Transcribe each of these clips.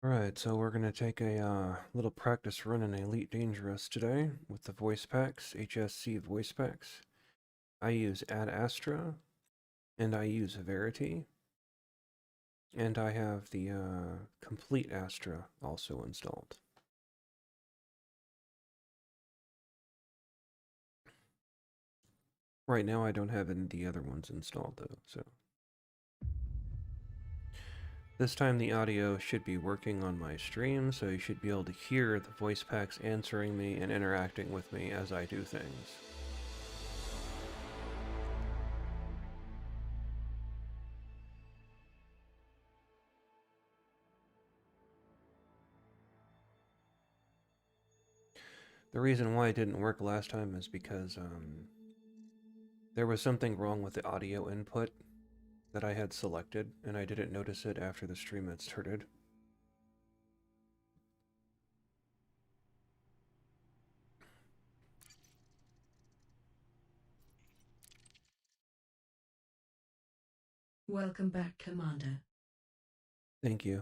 Alright, so we're going to take a little practice run in Elite Dangerous today with the voice packs, HSC voice packs. I use Ad Astra, and I use Verity, and I have the Complete Astra also installed. Right now I don't have any of the other ones installed though, so. This time the audio should be working on my stream, so you should be able to hear the voice packs answering me and interacting with me as I do things. The reason why it didn't work last time is because there was something wrong with the audio input that I had selected, and I didn't notice it after the stream had started. Welcome back, Commander. Thank you.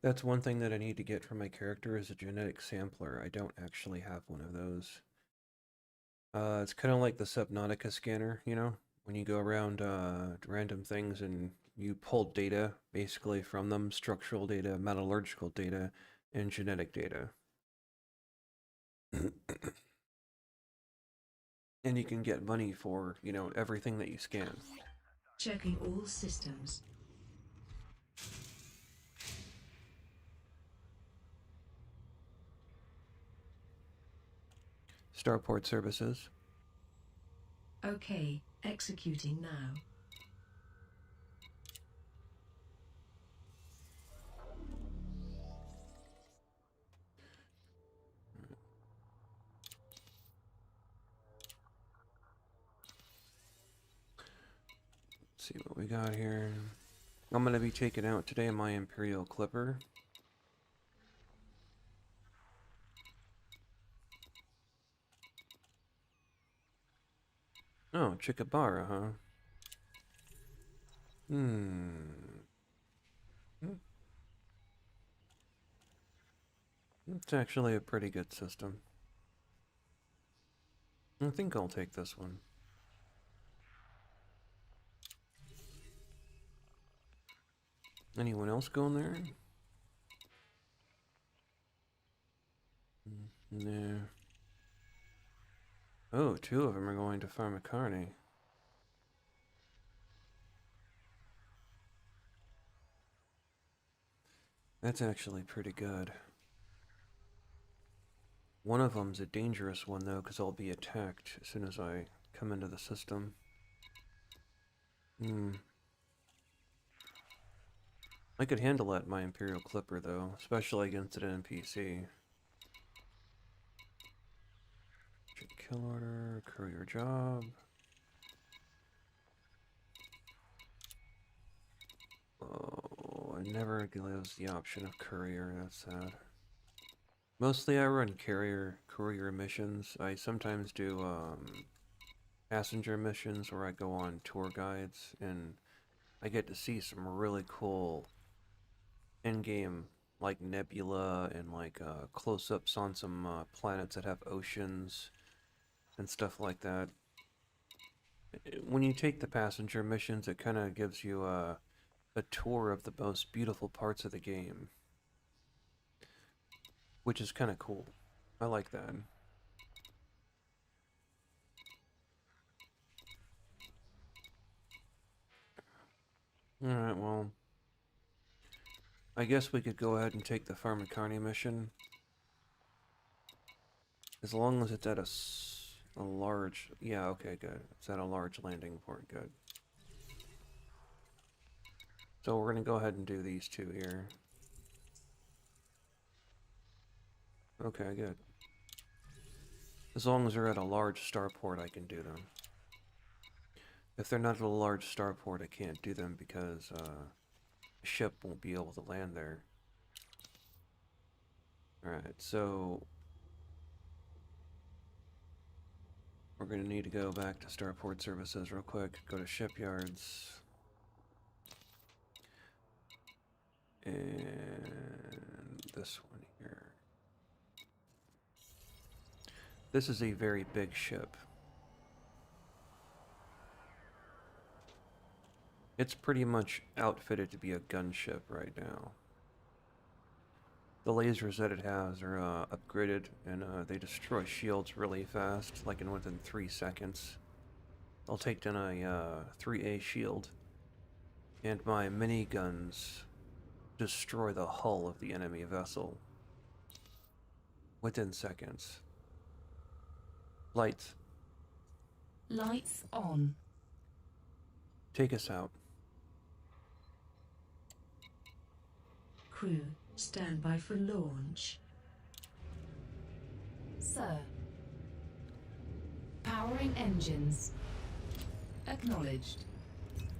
That's one thing that I need to get for my character is a genetic sampler. I don't actually have one of those. It's kind of like the Subnautica scanner, you know? When you go around random things and you pull data, basically, from them, structural data, metallurgical data, and genetic data. And you can get money for, you know, everything that you scan. Checking all systems. Starport services. Okay, executing now. Let's see what we got here. I'm going to be taking out today my Imperial Clipper. Oh, Chicabara, huh? It's actually a pretty good system. I think I'll take this one. Anyone else going there? No. Oh, two of them are going to Pharmacarne. That's actually pretty good. One of them's a dangerous one, though, because I'll be attacked as soon as I come into the system. I could handle that, my Imperial Clipper, though, especially against an NPC. Kill order, courier job. Oh, it never gives the option of courier, that's sad. Mostly I run courier missions. I sometimes do passenger missions where I go on tour guides and I get to see some really cool in-game like nebula and like close-ups on some planets that have oceans and stuff like that. When you take the passenger missions, it kind of gives you a tour of the most beautiful parts of the game, which is kind of cool. I like that. Alright, well, I guess we could go ahead and take the Pharmacarne mission. As long as it's at a large... Yeah, okay, good. It's at a large landing port, good. So we're going to go ahead and do these two here. Okay, good. As long as they're at a large starport, I can do them. If they're not at a large starport, I can't do them because ship won't be able to land there. Alright, so we're going to need to go back to Starport Services real quick, go to Shipyards, and this one here. This is a very big ship. It's pretty much outfitted to be a gunship right now. The lasers that it has are upgraded, and they destroy shields really fast, like in within 3 seconds. I'll take down a 3A shield, and my miniguns destroy the hull of the enemy vessel within seconds. Lights. Lights on. Take us out. Crew, stand by for launch. Sir. Powering engines. Acknowledged.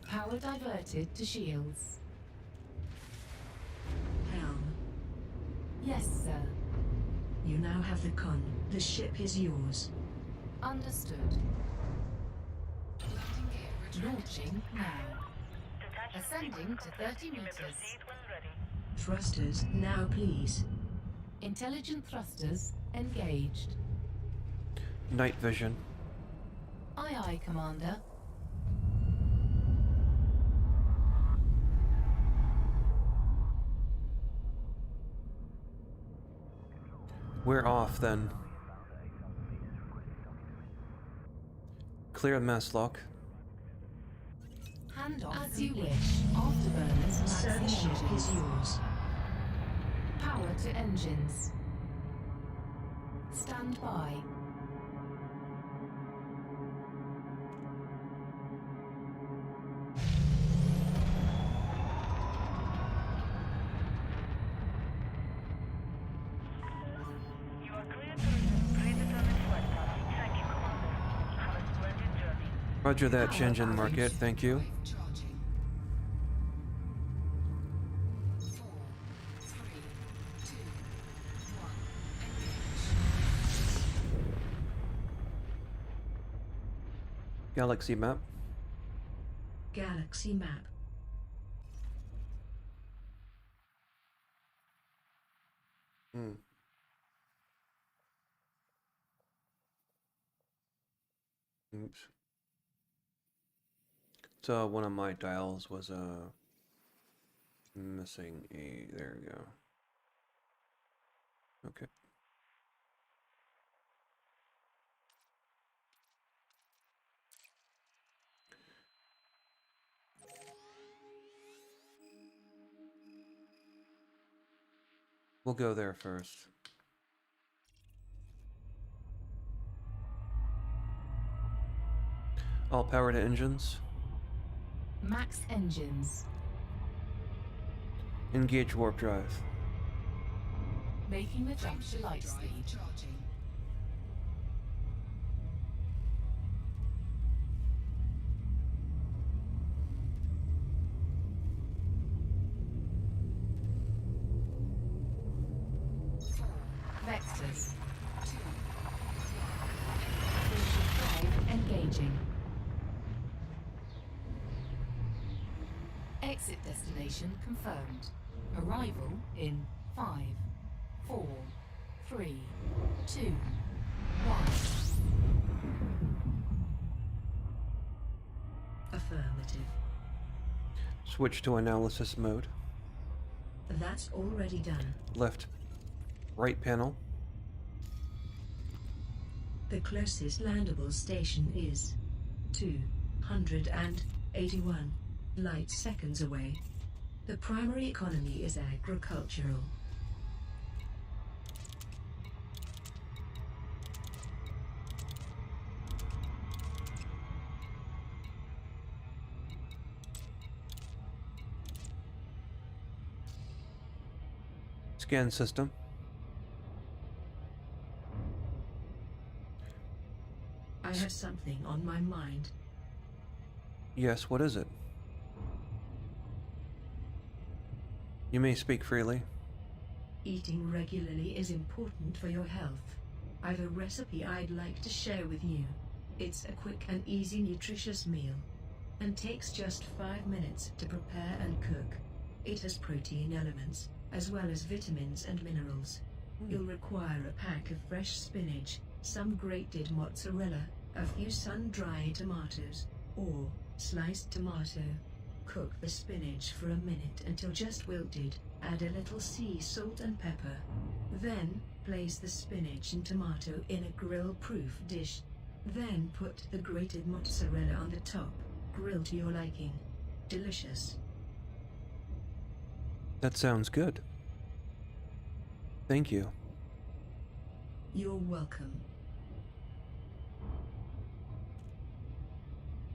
Power diverted to shields. Helm, Yes, sir. you now have the con. The ship is yours. Understood. Launching now. Ascending to 30 meters. Thrusters, now please. Intelligent thrusters engaged. Night vision. Aye, aye, Commander. We're off then. Clear mess lock. Hand off as you wish. Afterburners Sir, the maxing ship is engines. yours. Power to engines. Stand by. You are clear to resume predetermined flight path. Thank you, Commander. Have a splendid journey. Roger that, Power Shenzhen balance. Market, thank you. Charging. 4, 3, 2, 1. Engage. Galaxy map. Galaxy map. Hmm. Oops. So one of my dials was missing a. There we go. Okay. We'll go there first. All power to engines. Max engines. Engage warp drive. Making the jump to light speed. Charging. Vectors. 2, 1. Drive engaging. Exit destination confirmed. Arrival in 5, 4, 3, 2, 1. Affirmative. Switch to analysis mode. That's already done. Left. Right panel. The closest landable station is 281 light seconds away. The primary economy is agricultural. Scan system. I have something on my mind. Yes, what is it? You may speak freely. Eating regularly is important for your health. I've a recipe I'd like to share with you. It's a quick and easy nutritious meal, and takes just 5 minutes to prepare and cook. It has protein elements, as well as vitamins and minerals. You'll require a pack of fresh spinach, some grated mozzarella, a few sun-dried tomatoes, or sliced tomato. Cook the spinach for a minute until just wilted. Add a little sea salt and pepper. Then, place the spinach and tomato in a grill-proof dish. Then put the grated mozzarella on the top. Grill to your liking. Delicious. That sounds good. Thank you. You're welcome.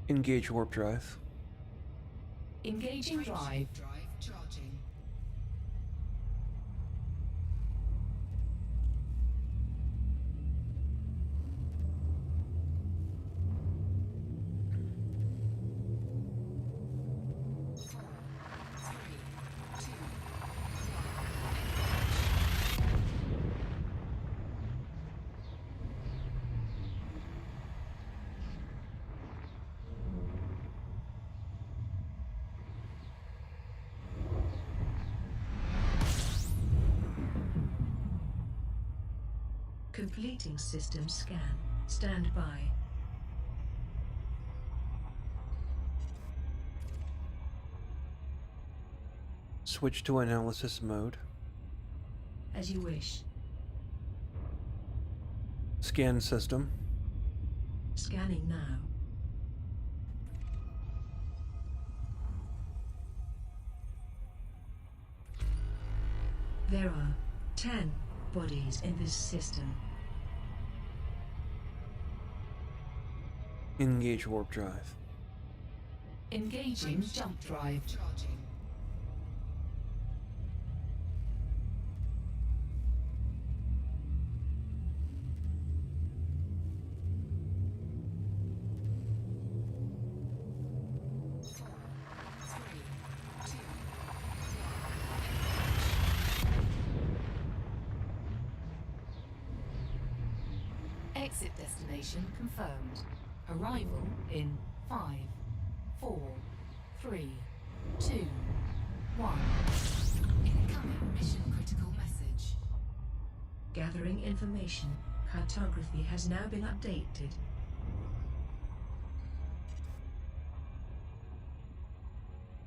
Engage warp drive. Engaging drive. Charging. Completing system scan. Stand by. Switch to analysis mode. As you wish. Scan system. Scanning now. There are 10 bodies in this system. Engage warp drive. Engaging jump drive. Charging. Exit destination confirmed. Arrival in 5, 4, 3, 2, 1. Incoming mission critical message. Gathering information. Cartography has now been updated.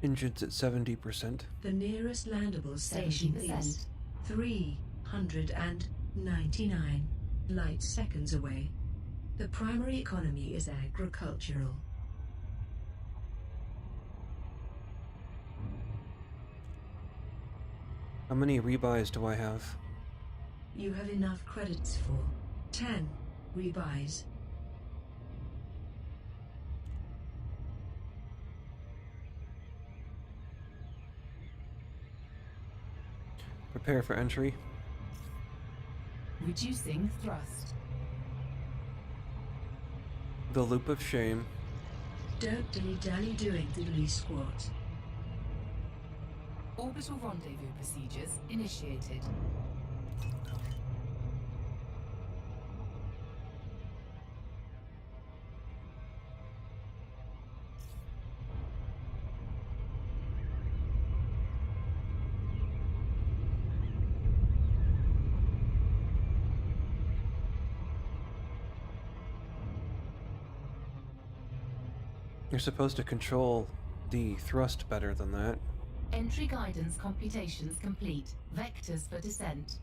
Engines at 70%. The nearest landable station 70%. is 399 light seconds away. The primary economy is agricultural. How many rebuys do I have? You have enough credits for 10 rebuys. Prepare for entry. Reducing thrust. The loop of shame. Don't dilly-dally doing diddly squat. Orbital rendezvous procedures initiated. You're supposed to control the thrust better than that. Entry guidance computations complete. Vectors for descent.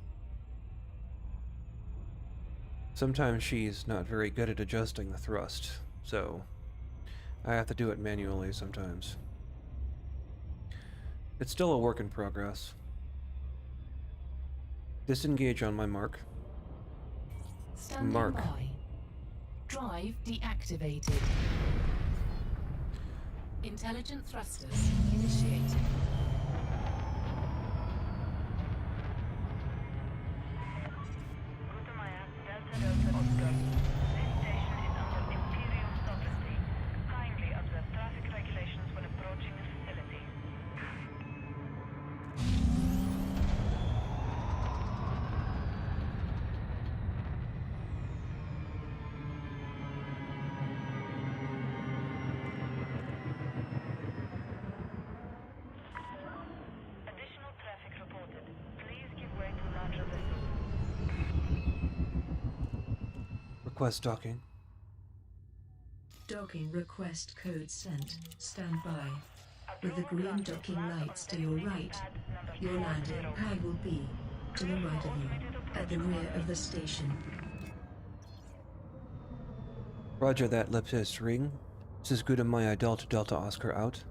Sometimes she's not very good at adjusting the thrust, so I have to do it manually sometimes. It's still a work in progress. Disengage on my mark. Standing Mark. by. Drive deactivated. Intelligent thrusters initiated. Gutamaya, Delta Delta Oscar. This station is under Imperial sovereignty. Kindly observe traffic regulations when approaching the facility. Request docking. Docking request code sent. Stand by. With the green docking lights to your right, your landing pad will be to the right of you, at the rear of the station. Roger that, Lipsis Ring. This is good in my Delta Oscar out.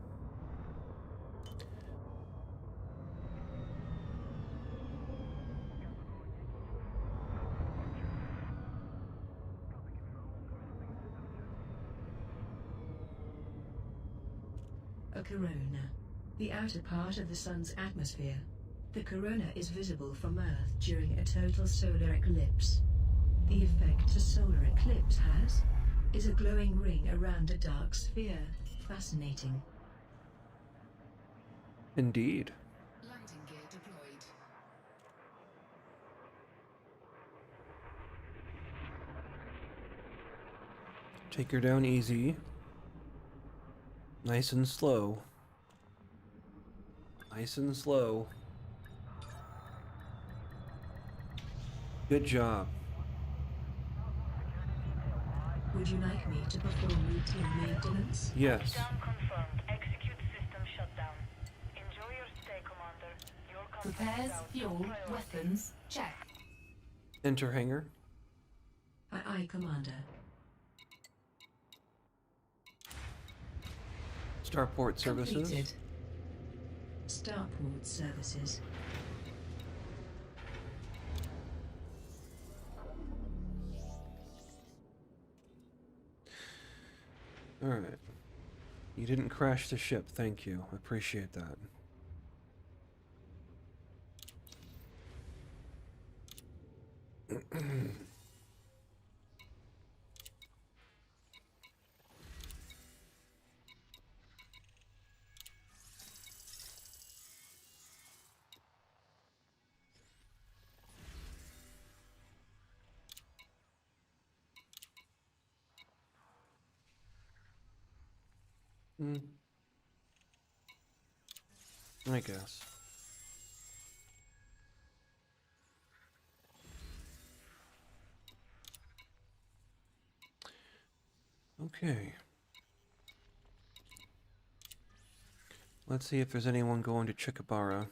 A corona. The outer part of the Sun's atmosphere. The corona is visible from Earth during a total solar eclipse. The effect a solar eclipse has is a glowing ring around a dark sphere. Fascinating. Indeed. Landing gear deployed. Take her down easy. Nice and slow. Nice and slow. Good job. Would you like me to perform routine maintenance? Yes. Down confirmed. Execute system shutdown. Enjoy your stay, Commander. Your contract Repairs, is out. fuel, Priority. weapons, check. Enter hangar. Aye, Commander. Starport services. Completed. Starport services. Alright. You didn't crash the ship, thank you. I appreciate that. I guess. Okay. Let's see if there's anyone going to Chikabara.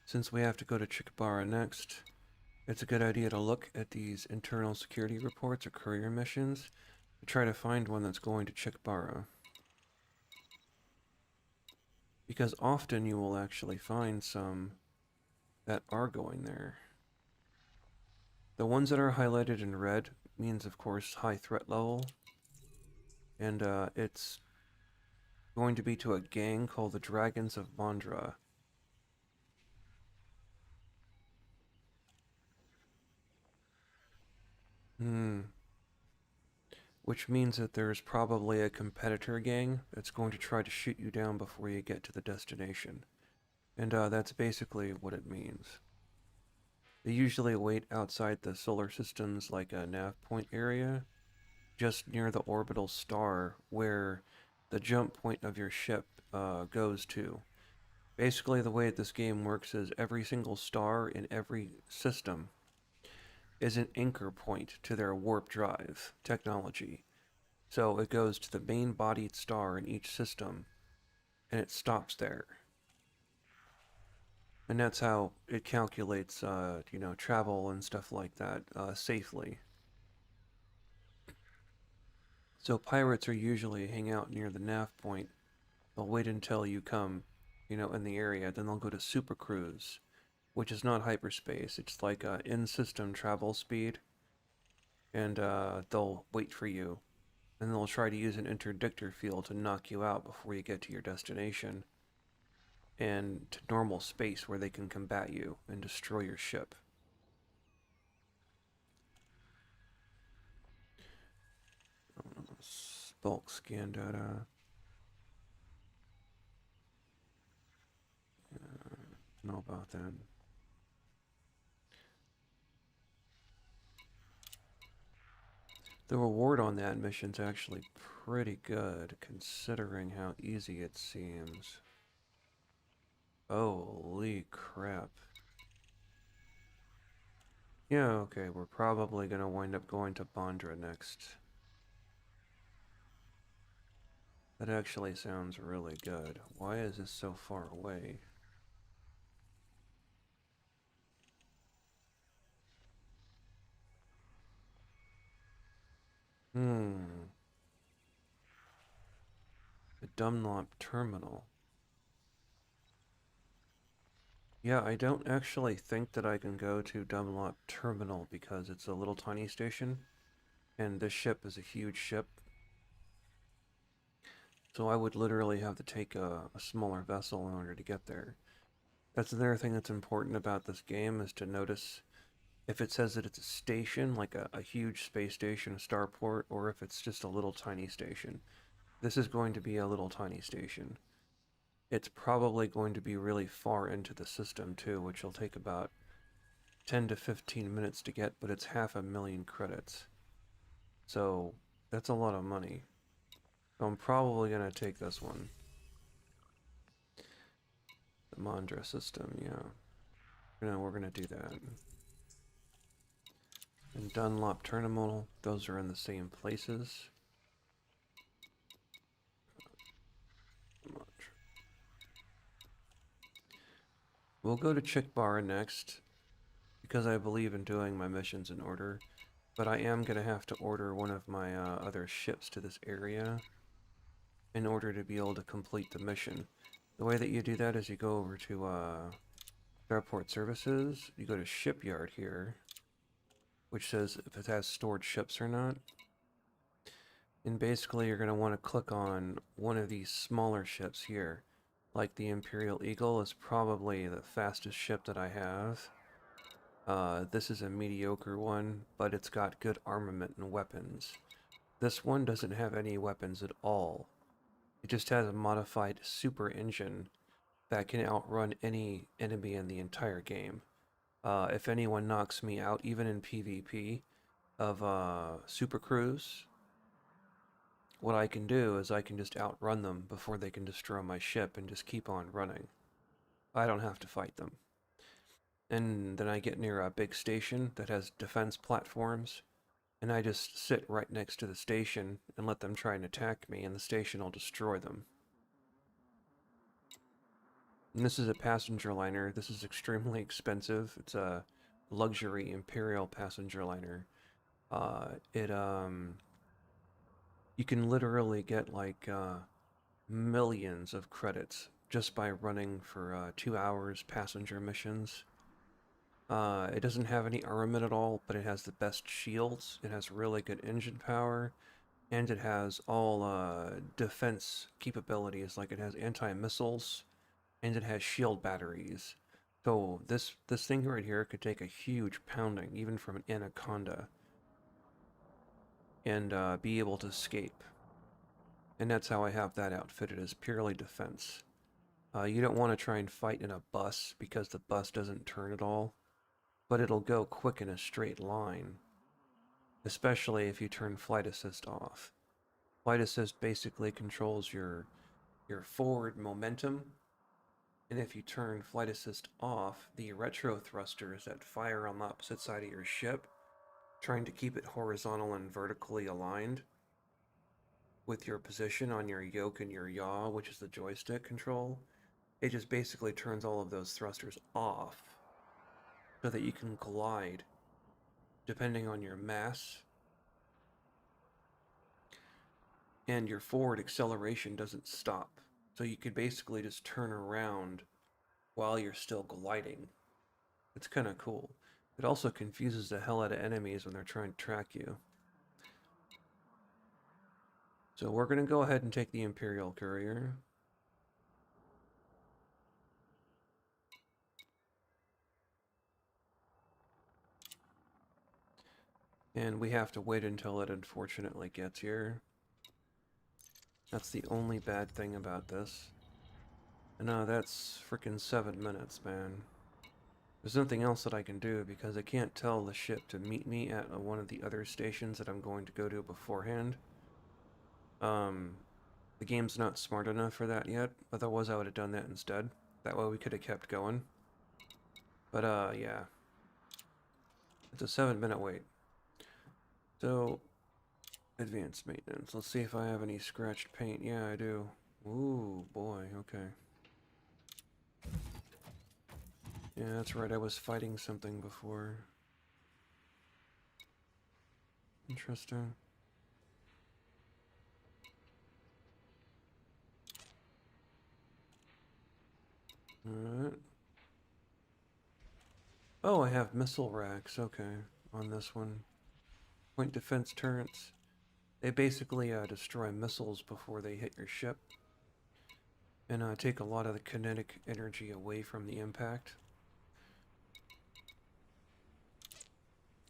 Since we have to go to Chikabara next, it's a good idea to look at these internal security reports or courier missions to try to find one that's going to Chikabara. Because often you will actually find some that are going there. The ones that are highlighted in red means, of course, high threat level. And it's going to be to a gang called the Dragons of Mandra. Which means that there's probably a competitor gang that's going to try to shoot you down before you get to the destination. And that's basically what it means. They usually wait outside the solar system's like a nav point area, just near the orbital star where the jump point of your ship goes to. Basically, the way this game works is every single star in every system is an anchor point to their warp drive technology. So it goes to the main bodied star in each system, and it stops there. And that's how it calculates, travel and stuff like that safely. So pirates are usually hang out near the nav point. They'll wait until you come, in the area. Then they'll go to super cruise, which is not hyperspace. It's like in-system travel speed. And they'll wait for you. And they'll try to use an interdictor field to knock you out before you get to your destination. And to normal space where they can combat you and destroy your ship. Bulk scan data. Know about that. The reward on that mission's actually pretty good, considering how easy it seems. Holy crap. Yeah, okay, we're probably gonna wind up going to Bondra next. That actually sounds really good. Why is this so far away? Hmm. The Dunlop Terminal. Yeah, I don't actually think that I can go to Dunlop Terminal because it's a little tiny station, and this ship is a huge ship. So I would literally have to take a smaller vessel in order to get there. That's another thing that's important about this game is to notice if it says that it's a station, like a huge space station, a starport, or if it's just a little tiny station. This is going to be a little tiny station. It's probably going to be really far into the system too, which will take about 10 to 15 minutes to get, but it's 500,000 credits. So that's a lot of money. So I'm probably going to take this one. The Mandra system, yeah. We're going to do that. And Dunlop Terminal, those are in the same places. We'll go to Chikbara next, because I believe in doing my missions in order. But I am going to have to order one of my other ships to this area in order to be able to complete the mission. The way that you do that is you go over to Starport Services, you go to Shipyard here, which says if it has stored ships or not. And basically you're going to want to click on one of these smaller ships here. Like the Imperial Eagle is probably the fastest ship that I have. This is a mediocre one, but it's got good armament and weapons. This one doesn't have any weapons at all. It just has a modified super engine that can outrun any enemy in the entire game. If anyone knocks me out, even in PvP, of Super Cruise, what I can do is I can just outrun them before they can destroy my ship and just keep on running. I don't have to fight them. And then I get near a big station that has defense platforms, and I just sit right next to the station and let them try and attack me, and the station will destroy them. And this is a passenger liner. This is extremely expensive. It's a luxury Imperial passenger liner. You can literally get like millions of credits just by running for 2 hours passenger missions. It doesn't have any armament at all, but it has the best shields. It has really good engine power, and it has all defense capabilities. Like it has anti-missiles, and it has shield batteries. So this thing right here could take a huge pounding, even from an anaconda, and be able to escape. And that's how I have that outfitted, as purely defense. You don't want to try and fight in a bus, because the bus doesn't turn at all, but it'll go quick in a straight line, especially if you turn flight assist off. Flight assist basically controls your forward momentum, and if you turn flight assist off, the retro thrusters that fire on the opposite side of your ship, trying to keep it horizontal and vertically aligned with your position on your yoke and your yaw, which is the joystick control, it just basically turns all of those thrusters off so that you can glide depending on your mass, and your forward acceleration doesn't stop. So you could basically just turn around while you're still gliding. It's kind of cool. It also confuses the hell out of enemies when they're trying to track you. So we're going to go ahead and take the Imperial Courier. And we have to wait until it unfortunately gets here. That's the only bad thing about this. No, that's freaking 7 minutes, man. There's nothing else that I can do because I can't tell the ship to meet me at one of the other stations that I'm going to go to beforehand. The game's not smart enough for that yet, otherwise I would have done that instead. That way we could have kept going. But, yeah. It's a 7-minute wait. So, advanced maintenance. Let's see if I have any scratched paint. Yeah, I do. Ooh, boy, okay. Yeah, that's right, I was fighting something before. Interesting. Alright. Oh, I have missile racks, okay, on this one. Point defense turrets. They basically destroy missiles before they hit your ship. And take a lot of the kinetic energy away from the impact.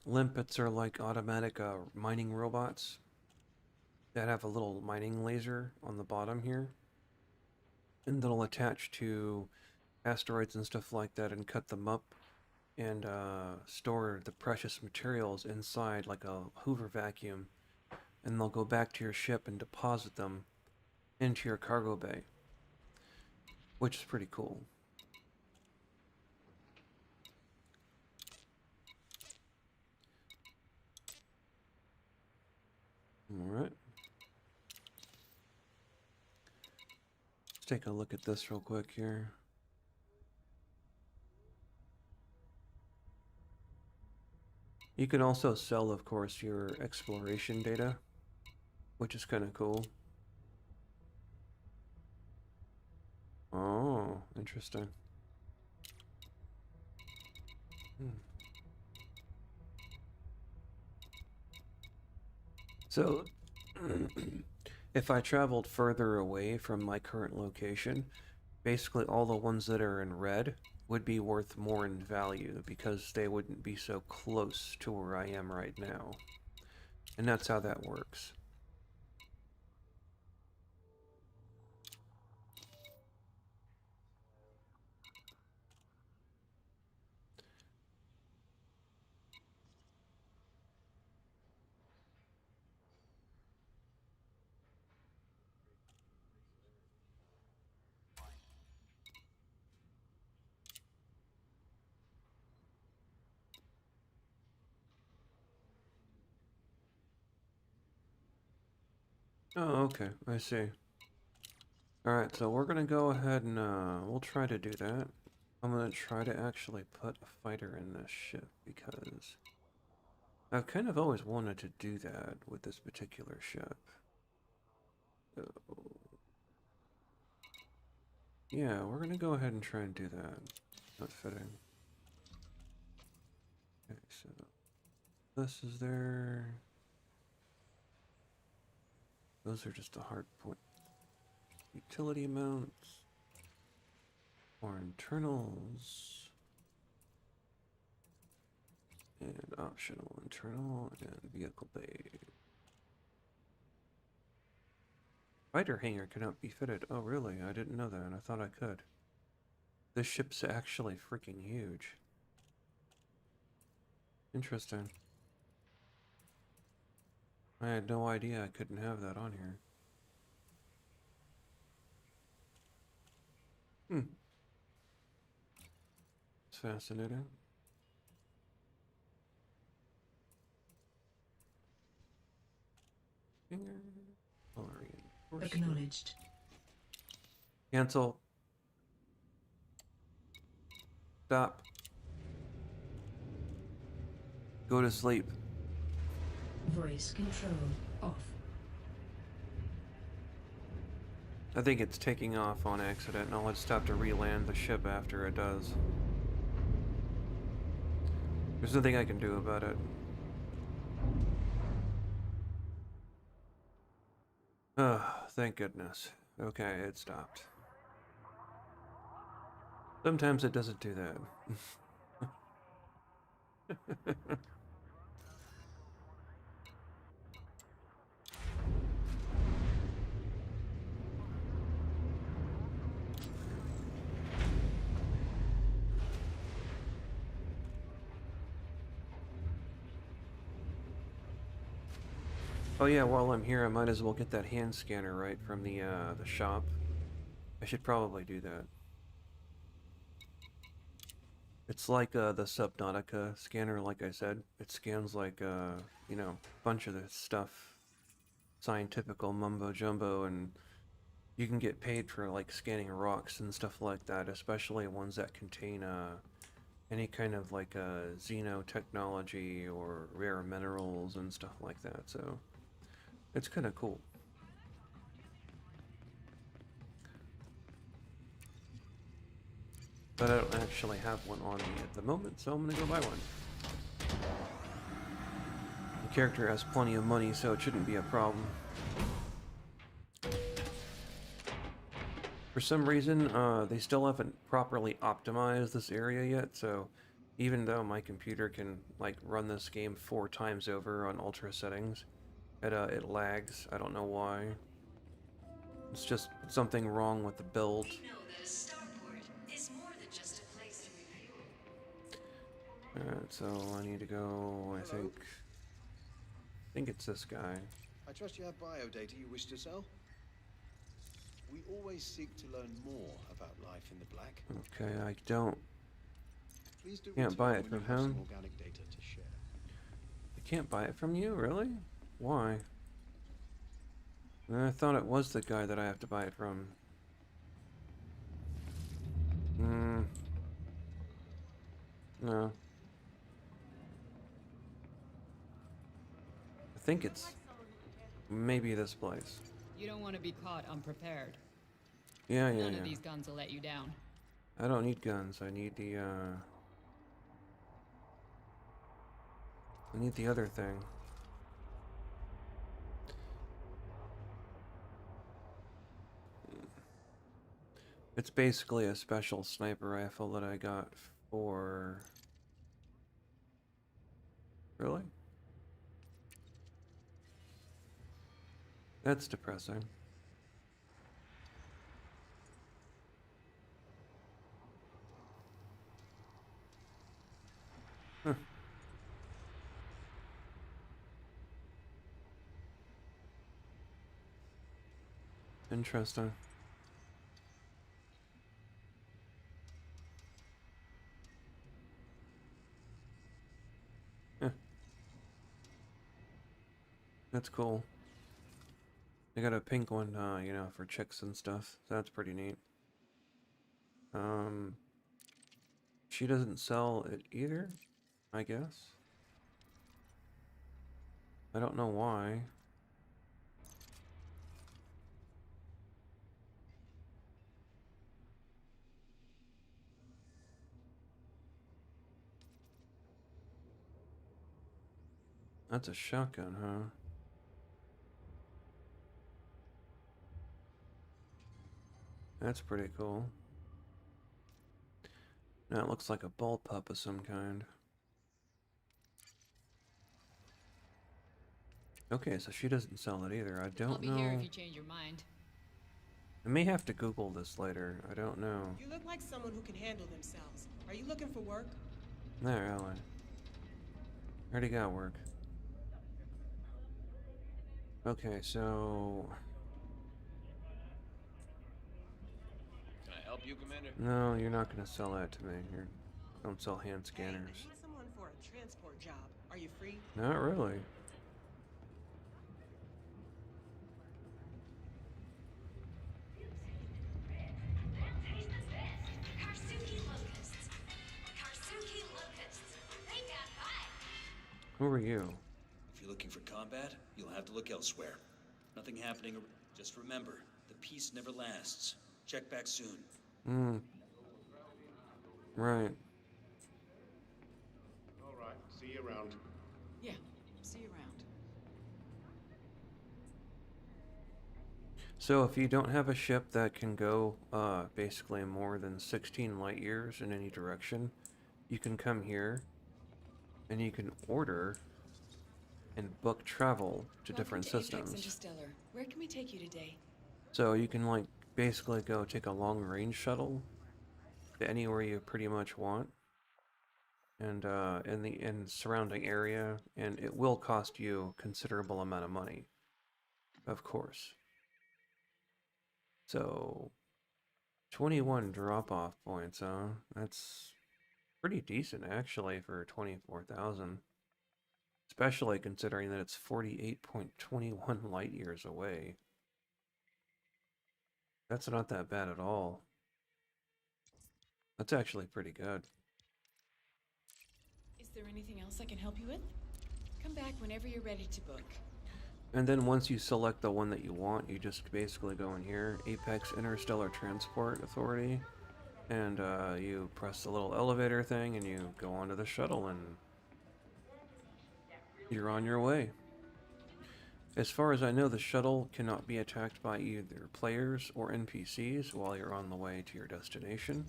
Limpets are like automatic mining robots that have a little mining laser on the bottom here. And that'll attach to asteroids and stuff like that and cut them up and store the precious materials inside like a Hoover vacuum. And they'll go back to your ship and deposit them into your cargo bay, which is pretty cool. Alright. Let's take a look at this real quick here. You can also sell, of course, your exploration data, which is kind of cool. Oh, interesting. So, if I traveled further away from my current location, basically all the ones that are in red would be worth more in value because they wouldn't be so close to where I am right now. And that's how that works. Oh, okay, I see. Alright, so we're gonna go ahead and we'll try to do that. I'm gonna try to actually put a fighter in this ship because I've kind of always wanted to do that with this particular ship. So, yeah, we're gonna go ahead and try and do that. Not fitting. Okay, so this is there. Those are just the hard point. Utility mounts. Or internals. And optional internal and vehicle bay. Fighter hangar cannot be fitted. Oh, really? I didn't know that. I thought I could. This ship's actually freaking huge. Interesting. I had no idea I couldn't have that on here. It's fascinating. Acknowledged. Cancel. Stop. Go to sleep. Voice control off. I think it's taking off on accident, and I'll just have to re-land the ship after it does. There's nothing I can do about it. Ugh, thank goodness. Okay, it stopped. Sometimes it doesn't do that. Oh yeah, while I'm here, I might as well get that hand scanner right from the shop. I should probably do that. It's like the Subnautica scanner, like I said. It scans like, you know, a bunch of this stuff, scientifical mumbo jumbo, and you can get paid for like scanning rocks and stuff like that, especially ones that contain any kind of like xenotechnology or rare minerals and stuff like that. So it's kind of cool. But I don't actually have one on me at the moment, so I'm gonna go buy one. The character has plenty of money, so it shouldn't be a problem. For some reason, they still haven't properly optimized this area yet, so even though my computer can like run this game 4 times over on ultra settings, it lags. I don't know why. It's just something wrong with the build. We know that a starport is more than just a place to refuel. Alright, so I need to go, I think it's this guy. I trust you have biodata you wish to sell? We always seek to learn more about life in the black. Okay, I don't. Please do Can't buy it return when from you have him. some organic data to share. I can't buy it from you, really? Why? I thought it was the guy that I have to buy it from. No. I think it's maybe this place. You don't want to be caught unprepared. Yeah. None of these guns will let you down. I don't need guns. I need the other thing. It's basically a special sniper rifle that I got for... Really? That's depressing. Huh. Interesting. Yeah. That's cool. I got a pink one, you know, for chicks and stuff. So that's pretty neat. She doesn't sell it either, I guess. I don't know why. That's a shotgun, huh? That's pretty cool. Now it looks like a bullpup of some kind. Okay, so she doesn't sell it either. I don't I'll be know. here if you change your mind. I may have to Google this later. I don't know. You look like someone who can handle themselves. Are you looking for work? There, Ally. Already got work. Okay, so... Can I help you, Commander? No, you're not gonna sell that to me. You don't sell hand Hey, I scanners. need someone for a transport job. Are you free? Not really. Who are you? If you're looking for combat, you'll have to look elsewhere. Nothing happening. Just remember, the peace never lasts. Check back soon. Right. All right, see you around. Yeah, see you around. So if you don't have a ship that can go basically more than 16 light years in any direction, you can come here and you can order and book travel to different systems. Interstellar. Where can we take you today? So you can like basically go take a long range shuttle to anywhere you pretty much want, and in the surrounding area, and it will cost you a considerable amount of money, of course. So 21 drop-off points, huh? That's Pretty decent, actually, for 24,000. Especially considering that it's 48.21 light years away. That's not that bad at all. That's actually pretty good. Is there anything else I can help you with? Come back whenever you're ready to book. And then once you select the one that you want, you just basically go in here, Apex Interstellar Transport Authority, and you press the little elevator thing and you go onto the shuttle and you're on your way. As far as I know, the shuttle cannot be attacked by either players or NPCs while you're on the way to your destination.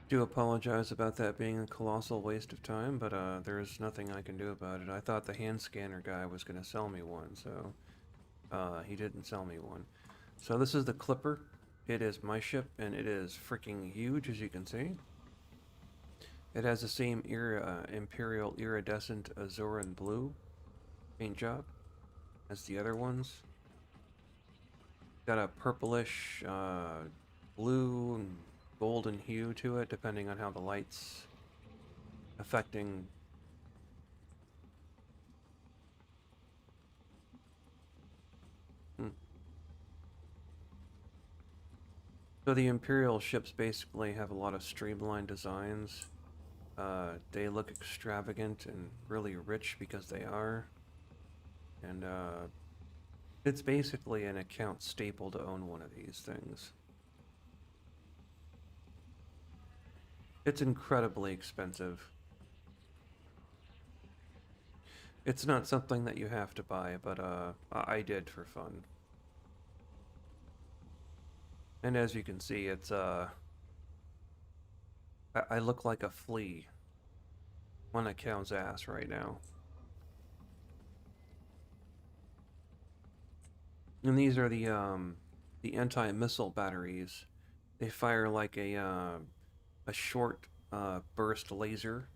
Do apologize about that being a colossal waste of time, but there's nothing I can do about it. I thought the hand scanner guy was going to sell me one, so he didn't sell me one. So this is the Clipper. It is my ship, and it is freaking huge, as you can see. It has the same Imperial Iridescent Azuran Blue paint job as the other ones. Got a purplish blue and golden hue to it, depending on how the light's affecting. So the Imperial ships basically have a lot of streamlined designs. They look extravagant and really rich because they are. And it's basically an account staple to own one of these things. It's incredibly expensive. It's not something that you have to buy, but I did for fun. And as you can see, it's I look like a flea on a cow's ass right now. And these are the anti-missile batteries. They fire like a short burst laser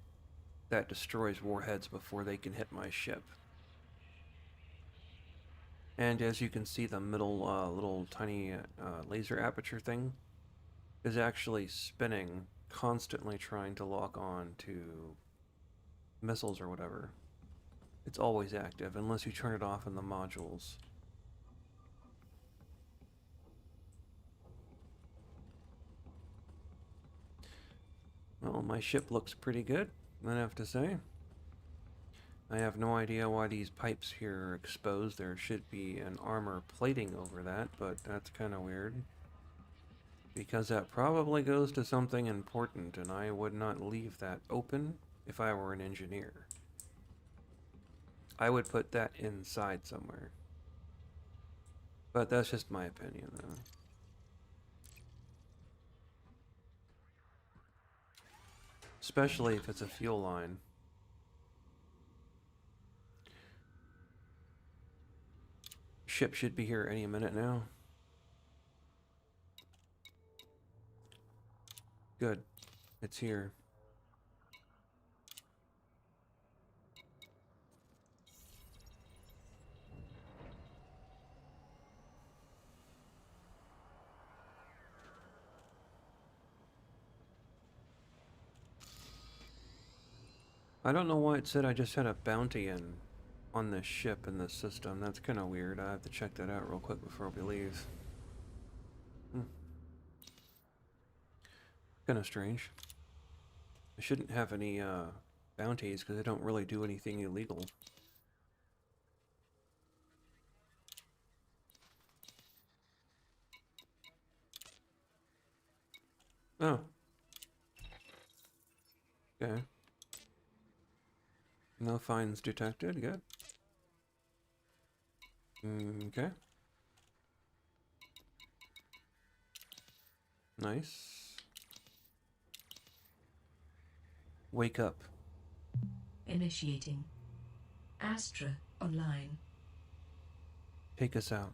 that destroys warheads before they can hit my ship. And as you can see, the middle little tiny laser aperture thing is actually spinning, constantly trying to lock on to missiles or whatever. It's always active unless you turn it off in the modules. Well, my ship looks pretty good, I have to say. I have no idea why these pipes here are exposed. There should be an armor plating over that, but that's kind of weird. Because that probably goes to something important, and I would not leave that open if I were an engineer. I would put that inside somewhere. But that's just my opinion, though. Especially if it's a fuel line. Ship should be here any minute now. Good. It's here. I don't know why it said I just had a bounty on this ship in this system. That's kind of weird. I have to check that out real quick before we leave. Kind of strange. I shouldn't have any bounties because I don't really do anything illegal. Oh. Okay. No fines detected. Good. Okay. Nice. Wake up. Initiating. Astra online. Take us out.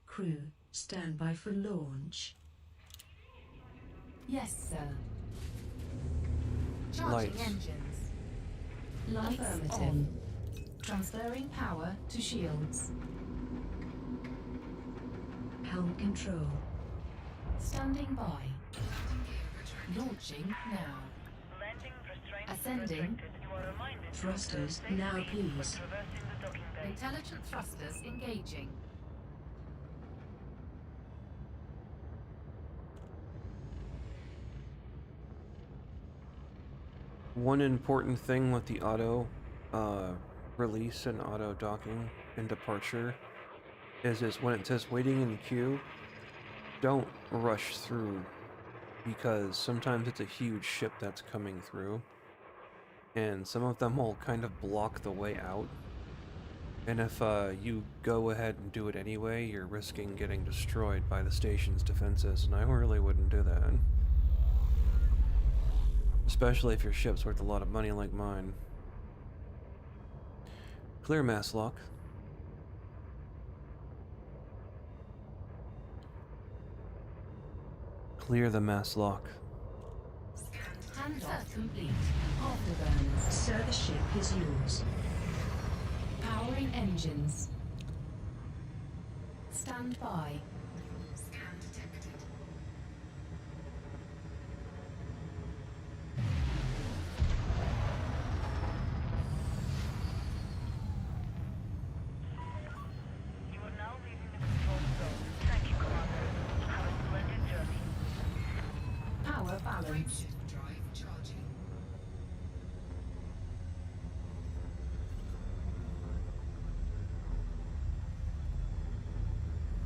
Crew, stand by for launch. Yes, sir. Charging Lights. engines. Lights Affirmative. on. Transferring power to shields. Helm control. Standing by. Launching now. Landing restraints Ascending. restricted. You are reminded to Thrusters observe safe now, speed when please. traversing the docking bay. Intelligent thrusters engaging. One important thing with the auto release and auto docking and departure is when it says waiting in queue, don't rush through, because sometimes it's a huge ship that's coming through, and some of them will kind of block the way out. And if you go ahead and do it anyway, you're risking getting destroyed by the station's defenses, and I really wouldn't do that. Especially if your ship's worth a lot of money like mine. Clear mass lock. Clear the mass lock. Handoff complete. Afterburners. Sir, the ship is yours. Powering engines. Stand by. Scan detected. You are now leaving the control zone. Thank you, Commander. Have a splendid journey. Power balance.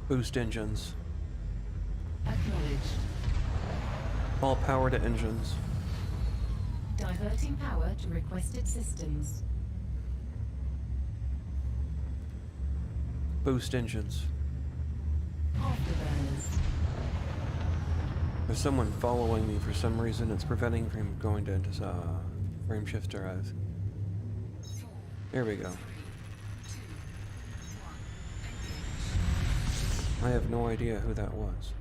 Boost engines. Acknowledged. All power to engines. Diverting power to requested systems. Boost engines. Afterburners. There's someone following me for some reason. It's preventing me from going to frame shift drive. There we go. I have no idea who that was.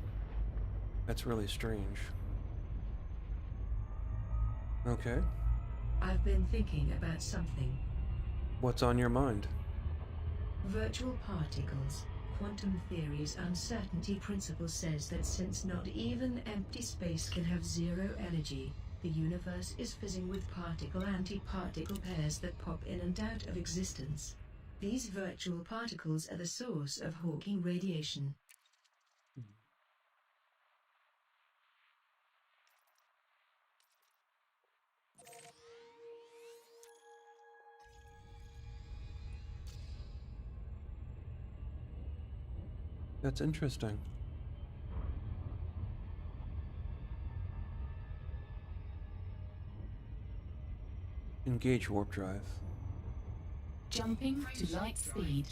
That's really strange. Okay. I've been thinking about something. What's on your mind? Virtual particles. Quantum theory's uncertainty principle says that since not even empty space can have zero energy, the universe is fizzing with particle-antiparticle pairs that pop in and out of existence. These virtual particles are the source of Hawking radiation. That's interesting. Engage warp drive. Jumping to light speed.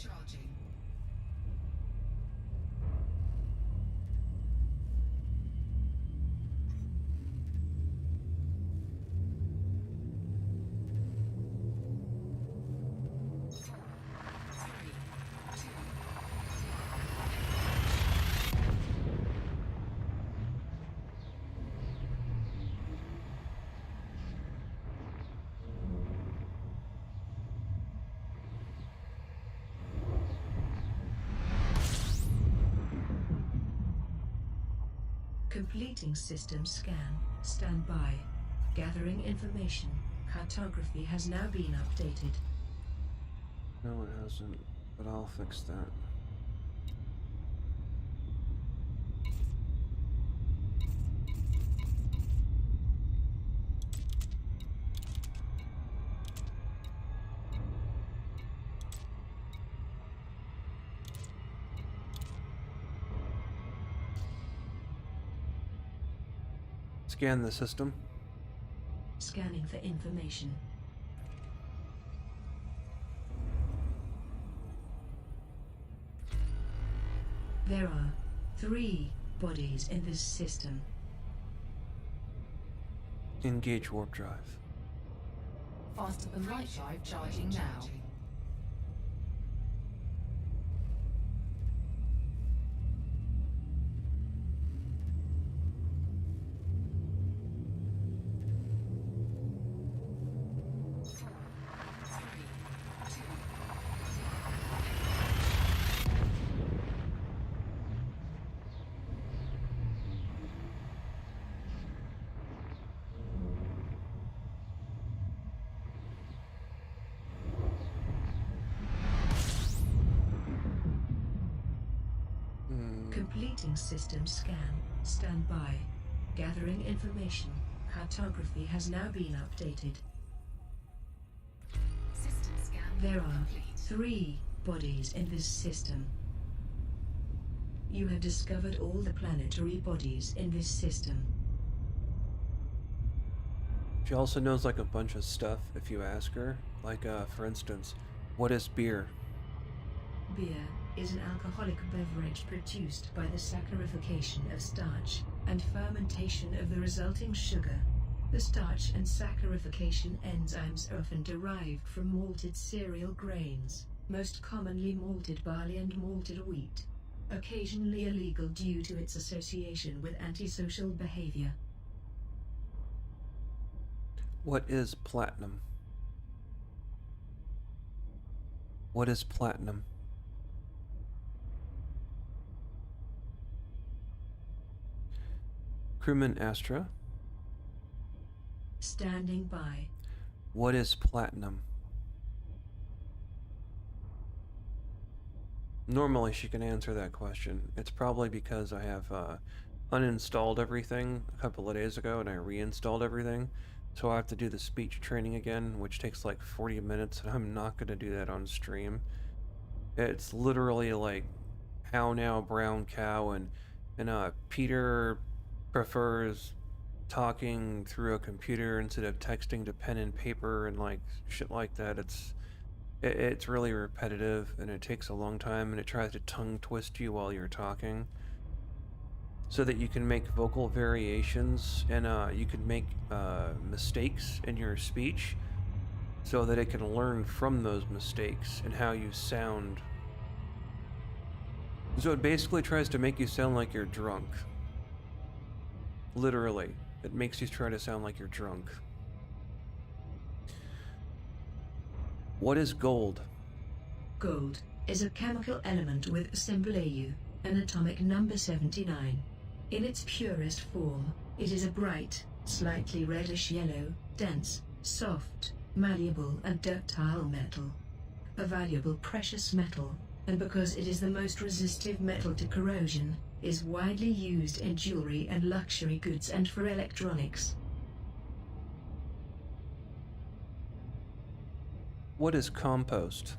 Completing system scan. Stand by. Gathering information. Cartography has now been updated. No, it hasn't, but I'll fix that. Scan the system. Scanning for information. There are 3 bodies in this system. Engage warp drive. Faster than light drive charging now. Completing system scan. Stand by. Gathering information. Cartography has now been updated. System scan There are complete. 3 bodies in this system. You have discovered all the planetary bodies in this system. She also knows like a bunch of stuff if you ask her. Like, for instance, what is beer? Beer is an alcoholic beverage produced by the saccharification of starch and fermentation of the resulting sugar. The starch and saccharification enzymes are often derived from malted cereal grains, most commonly malted barley and malted wheat. Occasionally illegal due to its association with antisocial behavior. What is platinum? What is platinum? Crewman Astra. Standing by. What is platinum? Normally she can answer that question. It's probably because I have uninstalled everything a couple of days ago and I reinstalled everything. So I have to do the speech training again, which takes like 40 minutes, and I'm not going to do that on stream. It's literally like how now brown cow, and Peter prefers talking through a computer instead of texting to pen and paper and like shit like that. It's really repetitive and it takes a long time, and it tries to tongue twist you while you're talking so that you can make vocal variations, and you can make mistakes in your speech so that it can learn from those mistakes and how you sound. So it basically tries to make you sound like you're drunk. Literally, it makes you try to sound like you're drunk. What is gold? Gold is a chemical element with symbol AU, and atomic number 79. In its purest form, it is a bright, slightly reddish-yellow, dense, soft, malleable and ductile metal. A valuable precious metal, and because it is the most resistive metal to corrosion, is widely used in jewelry and luxury goods and for electronics. What is compost?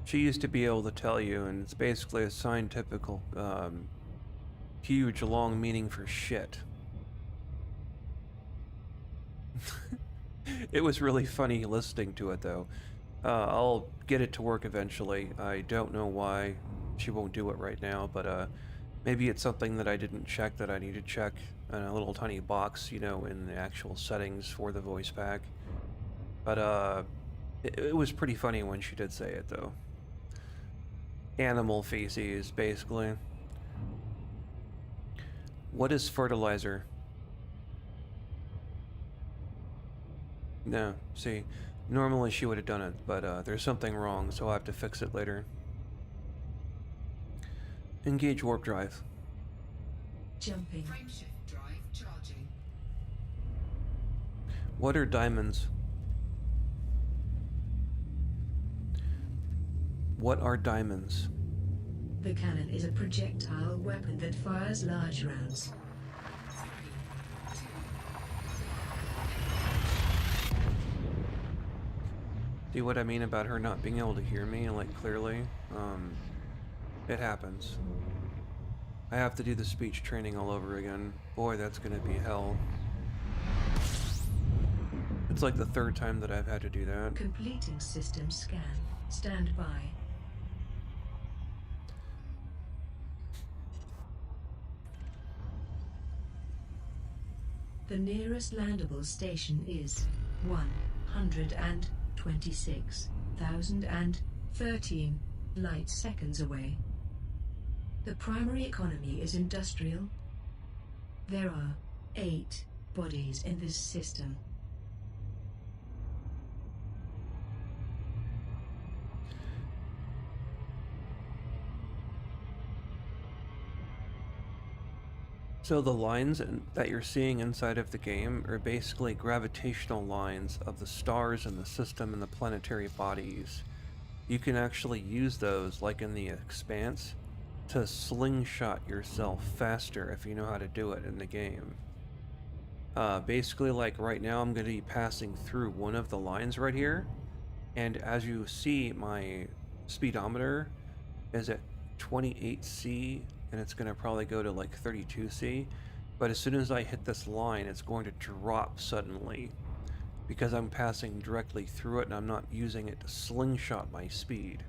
She used to be able to tell you, and it's basically a scientific, huge, long meaning for shit. It was really funny listening to it, though. I'll get it to work eventually. I don't know why she won't do it right now, but maybe it's something that I didn't check that I need to check in a little tiny box, you know, in the actual settings for the voice pack. But it was pretty funny when she did say it, though. Animal feces, basically. What is fertilizer? No, see, normally she would have done it, but there's something wrong, so I'll have to fix it later. Engage warp drive. Jumping. Frameshift drive charging. What are diamonds? What are diamonds? The cannon is a projectile weapon that fires large rounds. See what I mean about her not being able to hear me, like, clearly? It happens. I have to do the speech training all over again. Boy, that's gonna be hell. It's like the 3rd time that I've had to do that. Completing system scan. Stand by. The nearest landable station is 126,013 light seconds away. The primary economy is industrial. There are 8 bodies in this system. So the lines that you're seeing inside of the game are basically gravitational lines of the stars in the system and the planetary bodies. you can actually use those, like in the Expanse, to slingshot yourself faster if you know how to do it in the game. Basically, like right now, I'm going to be passing through one of the lines right here, and as you see, my speedometer is at 28C, and it's going to probably go to like 32C, but as soon as I hit this line, it's going to drop suddenly, because I'm passing directly through it and I'm not using it to slingshot my speed.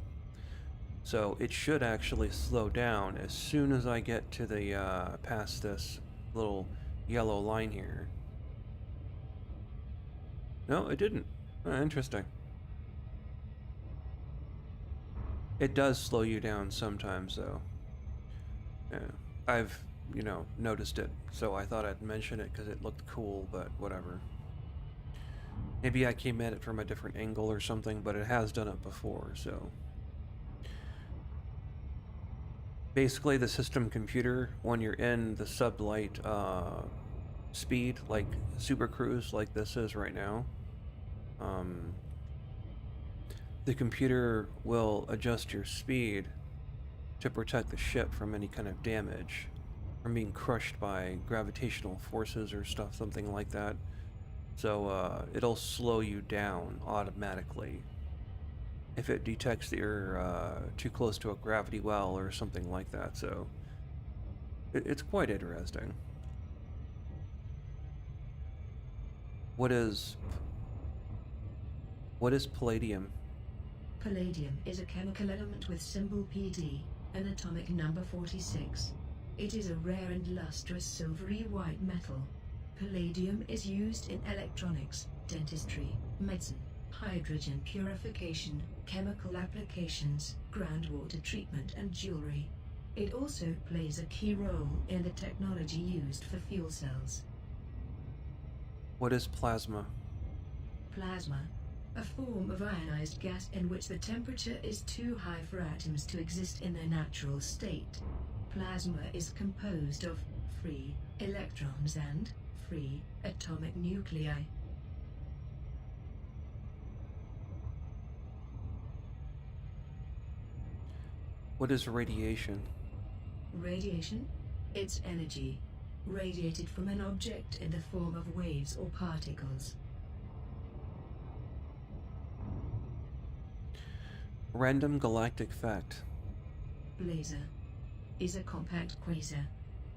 So it should actually slow down as soon as I get to the past this little yellow line here. No, it didn't. Interesting. It does slow you down sometimes, though. Yeah, I've, noticed it, so I thought I'd mention it because it looked cool, but whatever. Maybe I came at it from a different angle or something, but it has done it before, so. Basically, the system computer, when you're in the sublight speed, like Super Cruise, like this is right now, the computer will adjust your speed to protect the ship from any kind of damage, from being crushed by gravitational forces or stuff, something like that. So it'll slow you down automatically if it detects that you're too close to a gravity well or something like that. So it's quite interesting. What is palladium? Palladium is a chemical element with symbol PD, an atomic number 46. It is a rare and lustrous silvery white metal. Palladium is used in electronics, dentistry, medicine, hydrogen purification, chemical applications, groundwater treatment and jewelry. It also plays a key role in the technology used for fuel cells. What is plasma? Plasma, a form of ionized gas in which the temperature is too high for atoms to exist in their natural state. Plasma is composed of free electrons and free atomic nuclei. What is radiation? Radiation? It's energy, radiated from an object in the form of waves or particles. Random galactic fact. Blazar is a compact quasar,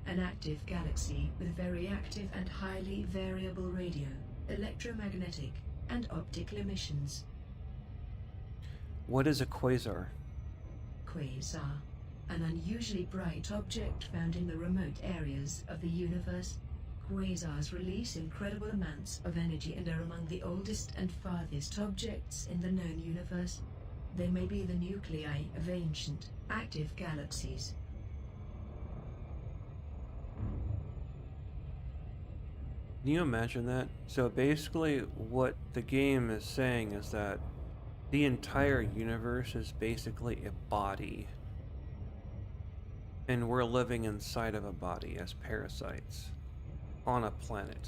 an active galaxy with very active and highly variable radio, electromagnetic, and optical emissions. What is a quasar? Quasar, an unusually bright object found in the remote areas of the universe. Quasars release incredible amounts of energy and are among the oldest and farthest objects in the known universe. They may be the nuclei of ancient, active galaxies. Can you imagine that? So basically what the game is saying is that the entire universe is basically a body. And we're living inside of a body as parasites on a planet,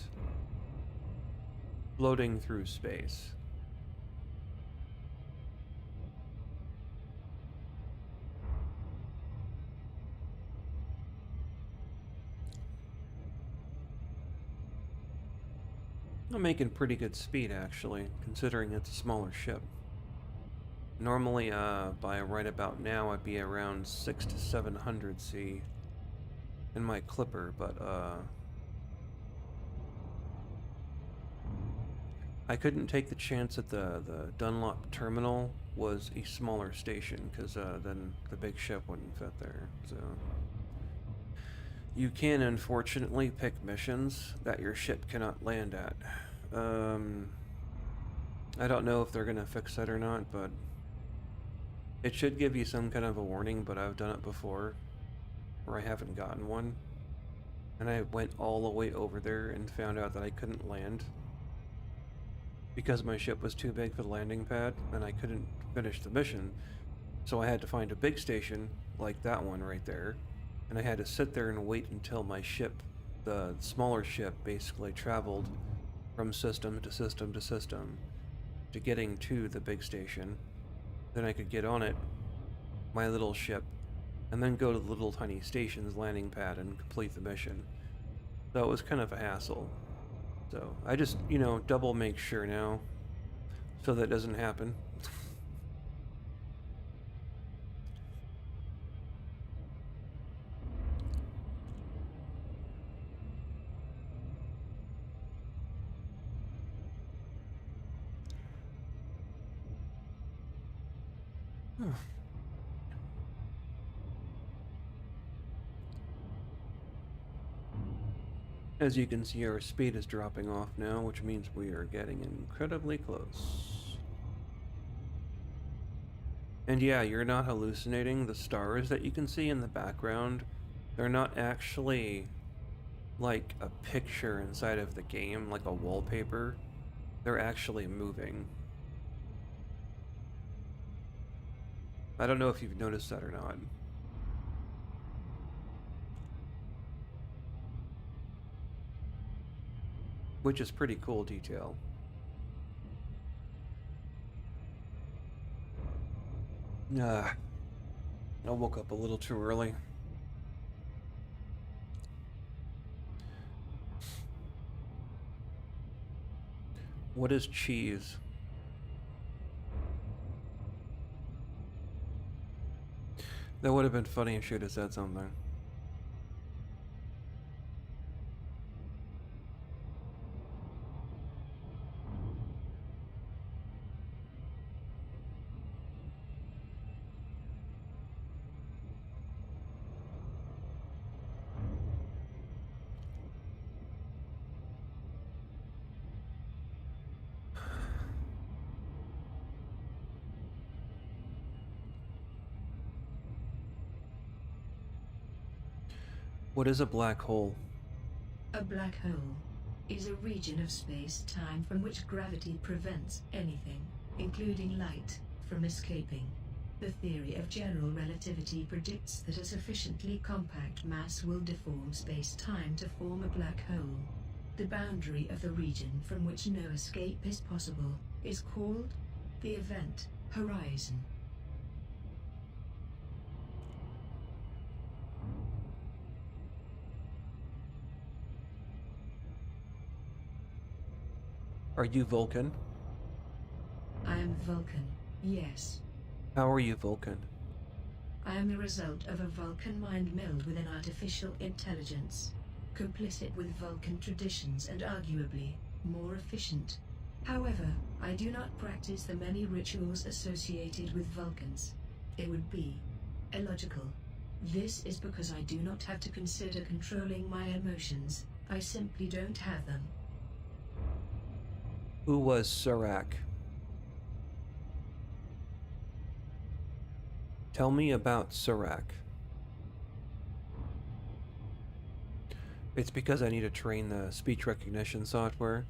floating through space. I'm making pretty good speed, actually, considering it's a smaller ship. Normally, by right about now, I'd be around 600 to 700 C in my clipper, but, I couldn't take the chance that the Dunlop terminal was a smaller station, because, then the big ship wouldn't fit there, so... You can, unfortunately, pick missions that your ship cannot land at. I don't know if they're gonna fix that or not, but it should give you some kind of a warning, but I've done it before where I haven't gotten one. And I went all the way over there and found out that I couldn't land because my ship was too big for the landing pad and I couldn't finish the mission. So I had to find a big station like that one right there. And I had to sit there and wait until my ship, the smaller ship, basically traveled from system to system to system to getting to the big station. then I could get on it, my little ship, and then go to the little tiny station's landing pad and complete the mission. So it was kind of a hassle. So I just, double make sure now so that doesn't happen. As you can see, our speed is dropping off now, which means we are getting incredibly close. And yeah, you're not hallucinating. The stars that you can see in the background, they're not actually like a picture inside of the game, like a wallpaper. They're actually moving. I don't know if you've noticed that or not. Which is pretty cool detail. I woke up a little too early. What is cheese? That would have been funny if she would have said something. What is a black hole? A black hole is a region of space-time from which gravity prevents anything, including light, from escaping. The theory of general relativity predicts that a sufficiently compact mass will deform space-time to form a black hole. The boundary of the region from which no escape is possible is called the event horizon. Are you Vulcan? I am Vulcan, yes. How are you Vulcan? I am the result of a Vulcan mind meld with an artificial intelligence, complicit with Vulcan traditions and arguably more efficient. However, I do not practice the many rituals associated with Vulcans. It would be illogical. This is because I do not have to consider controlling my emotions. I simply don't have them. Who was Surak? Tell me about Surak. It's because I need to train the speech recognition software.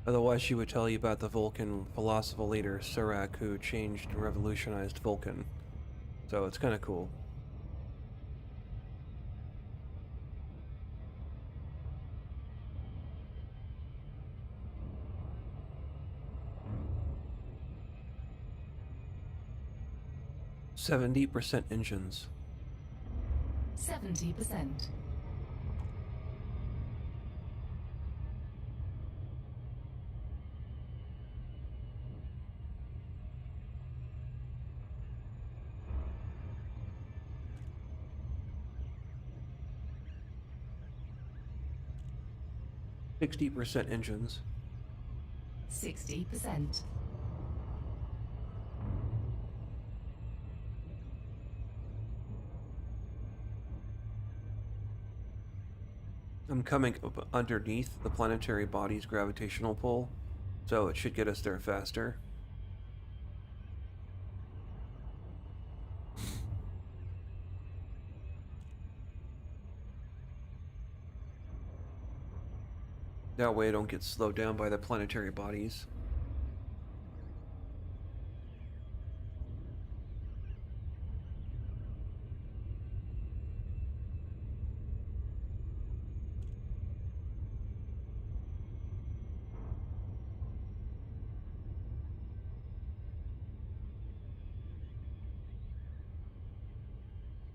Otherwise she would tell you about the Vulcan philosophical leader Surak who changed and revolutionized Vulcan. So it's kind of cool. %70 engines. 70%. %60 engines. 60%. I'm coming up underneath the planetary body's gravitational pull, so it should get us there faster. That way I don't get slowed down by the planetary bodies.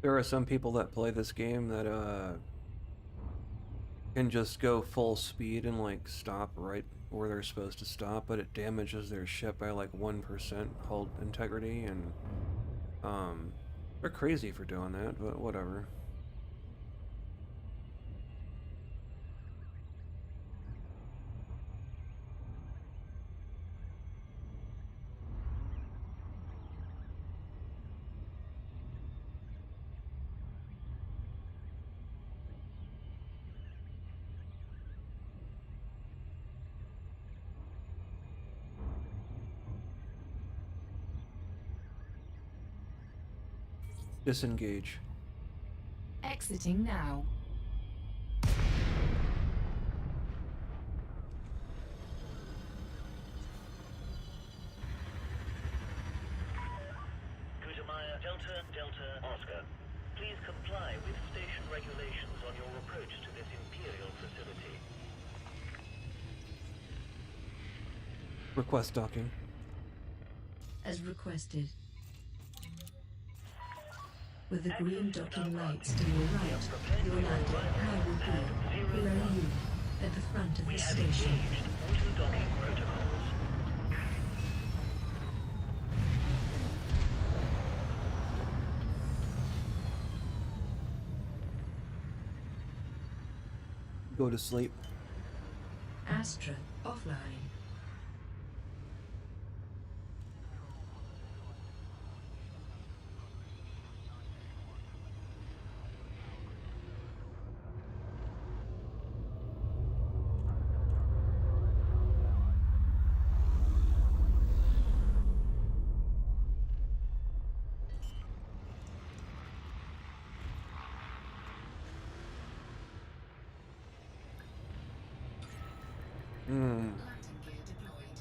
There are some people that play this game that can just go full speed and like stop right where they're supposed to stop, but it damages their ship by like 1% hull integrity, and they're crazy for doing that, but whatever. Disengage. Exiting now. Kutamaya Delta Delta Oscar. Please comply with station regulations on your approach to this Imperial facility. Request docking. As requested. With the green docking lights to your right, your landing pad will be below you, at the front of the station. Auto-docking protocols. Go to sleep. Astra offline. Landing gear deployed.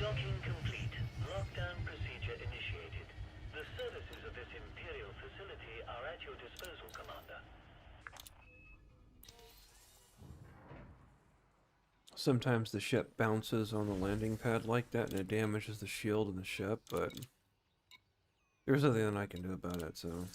Docking complete. Lockdown procedure initiated. The services of this Imperial facility are at your disposal, Commander. Sometimes the ship bounces on the landing pad like that and it damages the shield in the ship, but there's nothing that I can do about it, so.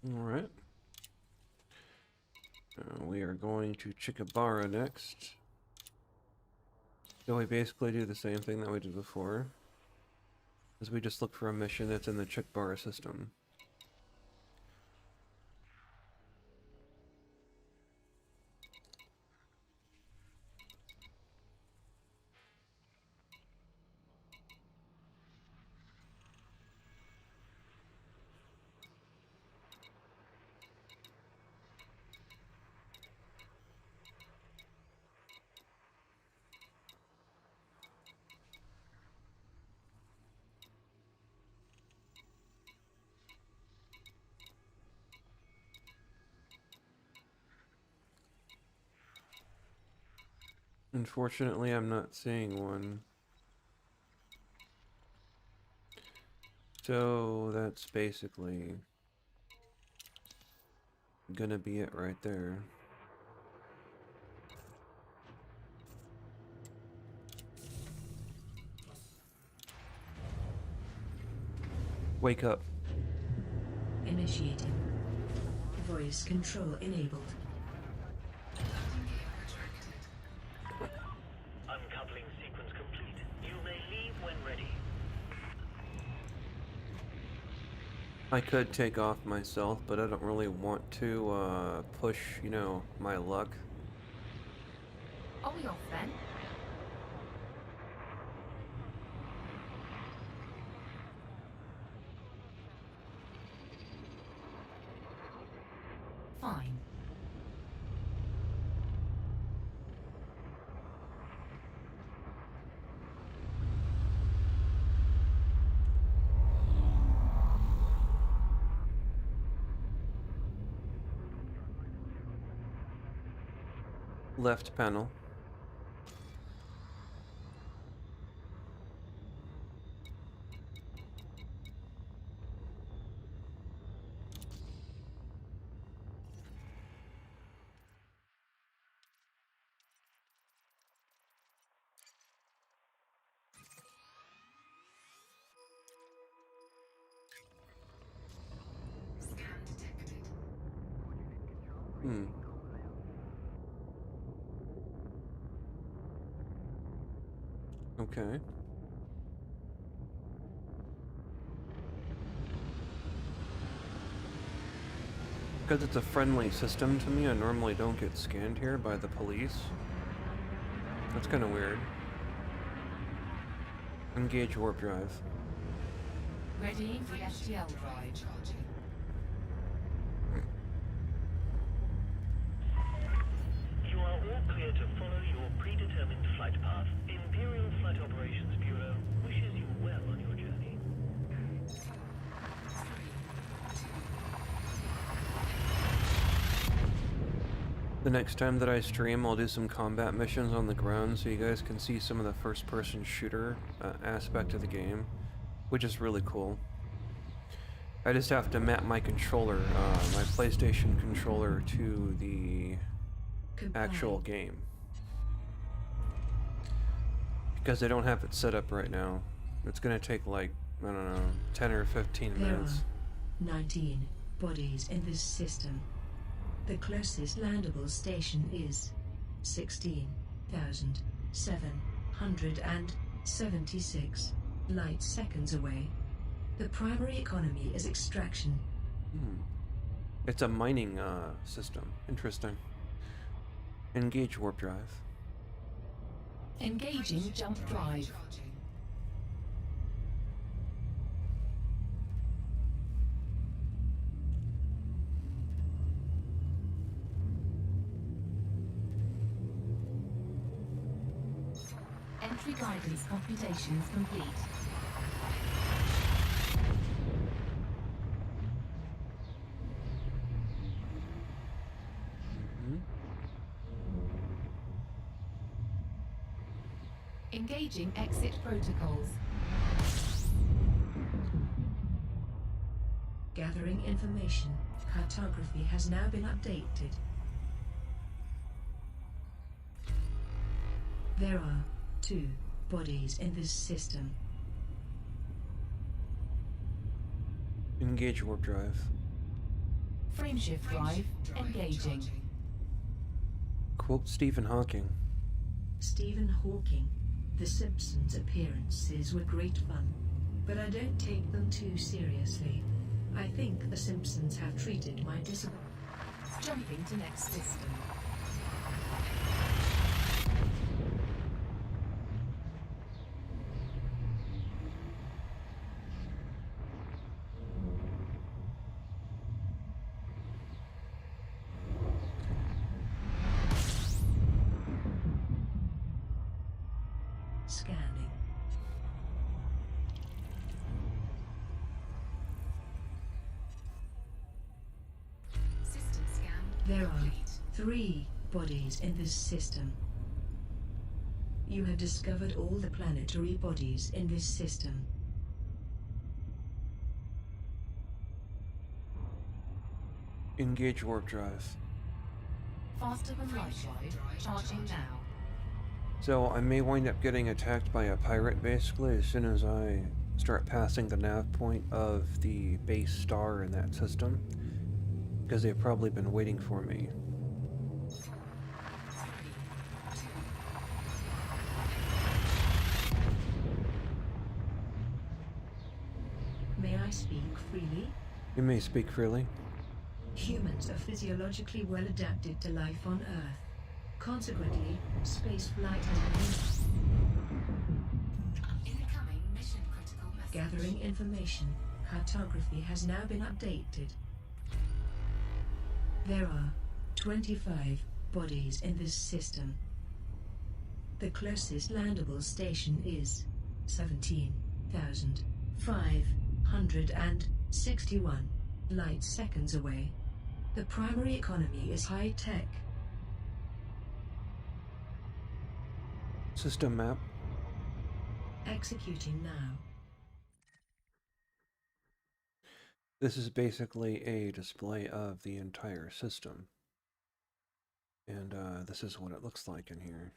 Alright. We are going to Chikabara next. So we basically do the same thing that we did before. Is we just look for a mission that's in the Chikabara system. Unfortunately, I'm not seeing one. So that's basically gonna be it right there. Wake up. Initiating. Voice control enabled. Landing gear retracted. Uncoupling sequence complete. You may leave when ready. I could take off myself, but I don't really want to push, you know, my luck. Are we off then? Fine. left panel. Hmm. Okay. Because it's a friendly system to me, I normally don't get scanned here by the police. That's kind of weird. Engage warp drive. Ready for the STL drive. You are all clear to follow your predetermined flight path. Imperial Flight Operations Bureau wishes you well on your journey. The next time that I stream, I'll do some combat missions on the ground so you guys can see some of the first-person shooter aspect of the game, which is really cool. I just have to map my controller, my PlayStation controller, to the actual game. Because I don't have it set up right now. It's gonna take like, I don't know, 10 or 15 minutes. There are 19 bodies in this system. The closest landable station is 16,776 light seconds away. The primary economy is extraction. It's a mining system. Interesting. Engage warp drive. Engaging jump drive. Entry guidance computations complete. Engaging exit protocols. Gathering information. Cartography has now been updated. There are 2 bodies in this system. Engage warp drive. Frameshift drive engaging. Quote Stephen Hawking. Stephen Hawking. The Simpsons' appearances were great fun, but I don't take them too seriously. I think the Simpsons have treated my disability. Jumping to next system. Scanning. System scan. There are complete. 3 bodies in this system. You have discovered all the planetary bodies in this system. Engage warp drive. Faster than light drive. Charging now. So I may wind up getting attacked by a pirate basically as soon as I start passing the nav point of the base star in that system. Because they've probably been waiting for me. May I speak freely? You may speak freely. Humans are physiologically well adapted to life on Earth. Consequently, space flight has Incoming mission critical message. been gathering information. Cartography has now been updated. There are 25 bodies in this system. The closest landable station is 17,561 light seconds away. The primary economy is high-tech. System map. Executing now. This is basically a display of the entire system. And this is what it looks like in here.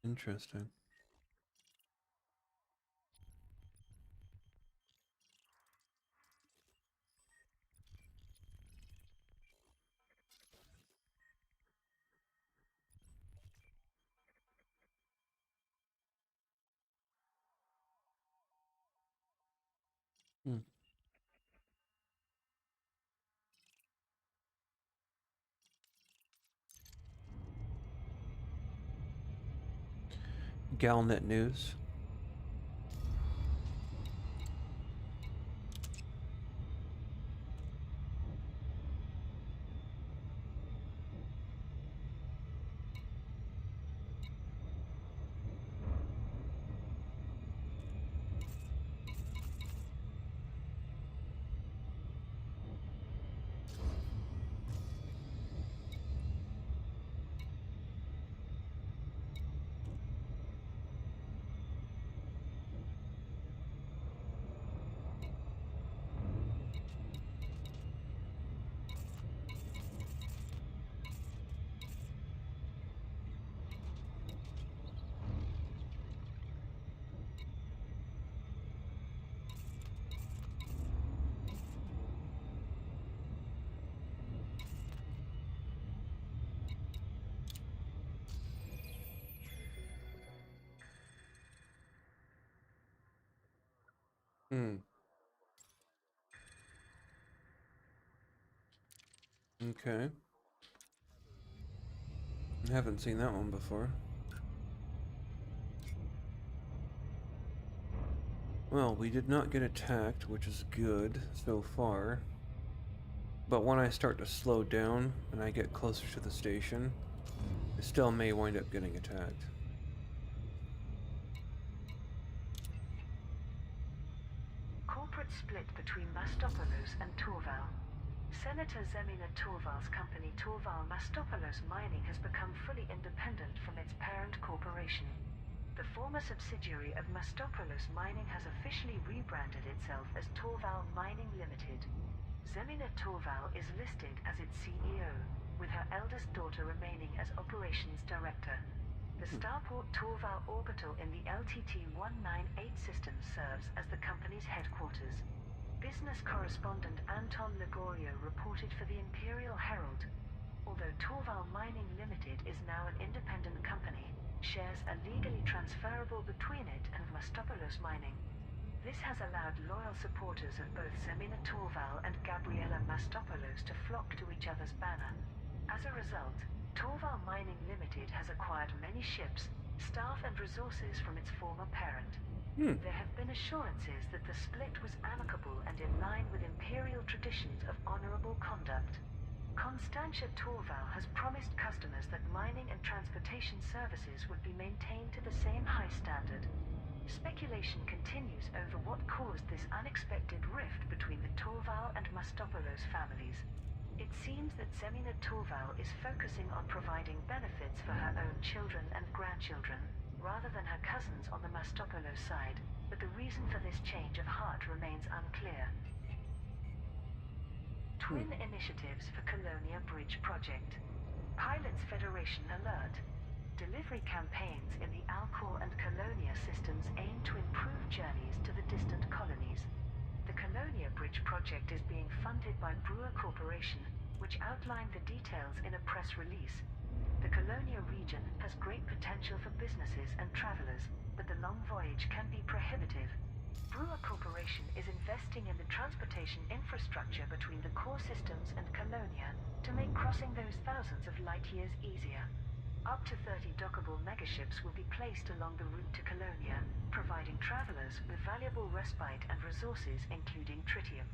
Interesting. Galnet News. Okay. I haven't seen that one before. Well, we did not get attacked, which is good so far. But when I start to slow down and I get closer to the station, I still may wind up getting attacked. Corporate split between Mastopoulos and Torval. Senator Zemina Torval's company Torval Mastopoulos Mining has become fully independent from its parent corporation. The former subsidiary of Mastopoulos Mining has officially rebranded itself as Torval Mining Limited. Zemina Torval is listed as its CEO, with her eldest daughter remaining as operations director. The starport Torval Orbital in the LTT-198 system serves as the company's headquarters. Business correspondent Anton Ligorio reported for the Imperial Herald. Although Torval Mining Limited is now an independent company, shares are legally transferable between it and Mastopoulos Mining. This has allowed loyal supporters of both Zemina Torval and Gabriela Mastopoulos to flock to each other's banner. As a result, Torval Mining Limited has acquired many ships, staff and resources from its former parent. There have been assurances that the split was amicable and in line with imperial traditions of honorable conduct. Constantia Torval has promised customers that mining and transportation services would be maintained to the same high standard. Speculation continues over what caused this unexpected rift between the Torval and Mastopoulos families. It seems that Zemina Torval is focusing on providing benefits for her own children and grandchildren, rather than her cousins on the Mastopoulos side, but the reason for this change of heart remains unclear. Twin initiatives for Colonia Bridge project. Pilots Federation alert. Delivery campaigns in the Alcor and Colonia systems aim to improve journeys to the distant colonies. The Colonia Bridge project is being funded by Brewer Corporation, which outlined the details in a press release. The Colonia region has great potential for businesses and travelers, but the long voyage can be prohibitive. Brewer Corporation is investing in the transportation infrastructure between the core systems and Colonia to make crossing those thousands of light years easier. Up to 30 dockable megaships will be placed along the route to Colonia, providing travelers with valuable respite and resources including tritium.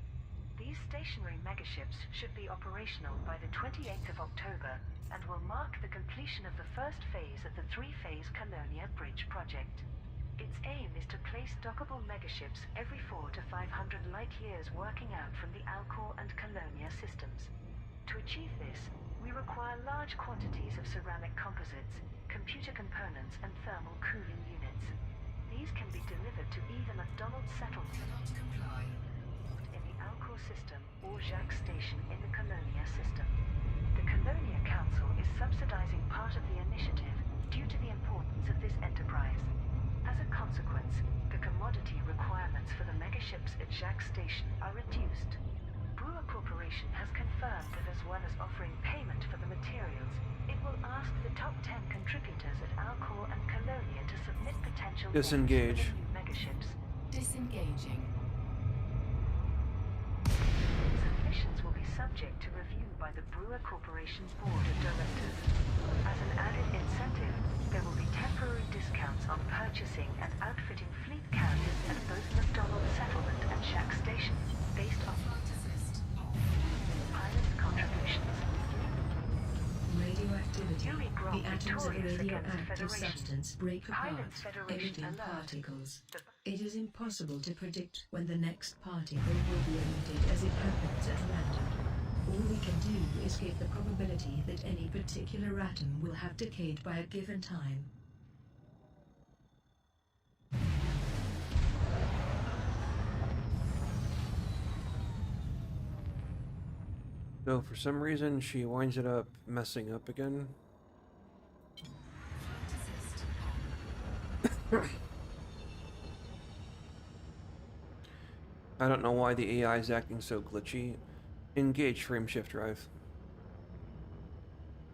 These stationary megaships should be operational by the 28th of October and will mark the completion of the first phase of the three-phase Colonia Bridge project. Its aim is to place dockable megaships every 400 to 500 light-years working out from the Alcor and Colonia systems. To achieve this, we require large quantities of ceramic composites, computer components and thermal cooling units. These can be delivered to either McDonald's settlement Cannot comply. in the Alcor system or Jacques Station in the Colonia system. The Colonia Council is subsidizing part of the initiative due to the importance of this enterprise. As a consequence, the commodity requirements for the megaships at Jacques Station are reduced. Brewer Corporation has confirmed that as well as offering payment for the materials, it will ask the top 10 contributors at Alcor and Colonia to submit potential bids for Disengage. the new megaships. Disengaging. Submissions will be subject to review by the Brewer Corporation Board of Directors. As an added incentive, there will be temporary discounts on purchasing and outfitting fleet carriers at both McDonald's Settlement and Shack Station, based on pilot contributions. Radioactivity. Yuri Grom The atoms of victorious against radioactive Federation. substance break apart, Pilots Federation emitting alert. particles. It is impossible to predict when the next particle will be emitted as it happens at random. All we can do is give the probability that any particular atom will have decayed by a given time. So for some reason she winds it up messing up again. I don't know why the AI is acting so glitchy. Engage frame shift drive.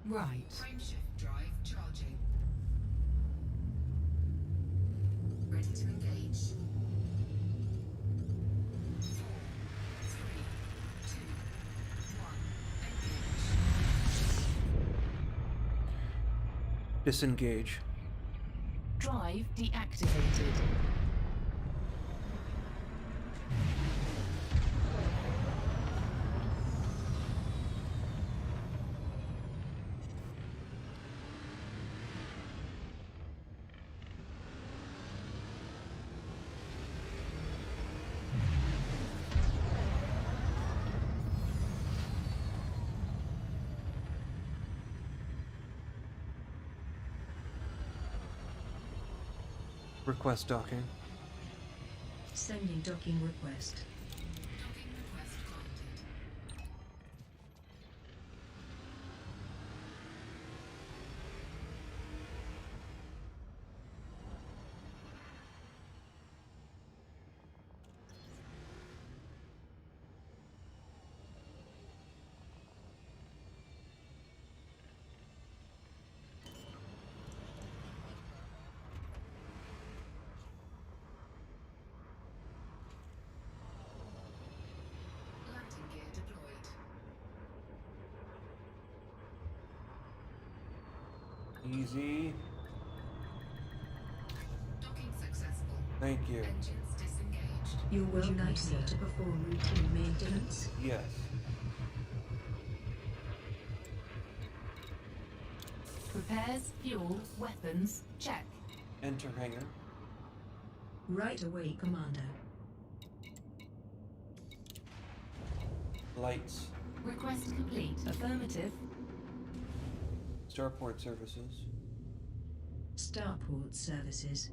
Right. Frameshift drive charging. Ready to engage. 4, 3, 2, 1. Engage. Disengage. Drive deactivated. Request docking. Sending docking request. Docking request granted. Landing gear deployed. Easy. Docking successful. Thank you. Engines disengaged. You will like me to perform routine maintenance. Yes. Repairs, fuel, weapons, check. Enter hangar. Right away, Commander. Lights. Request complete. Affirmative. Starport services. Starport services.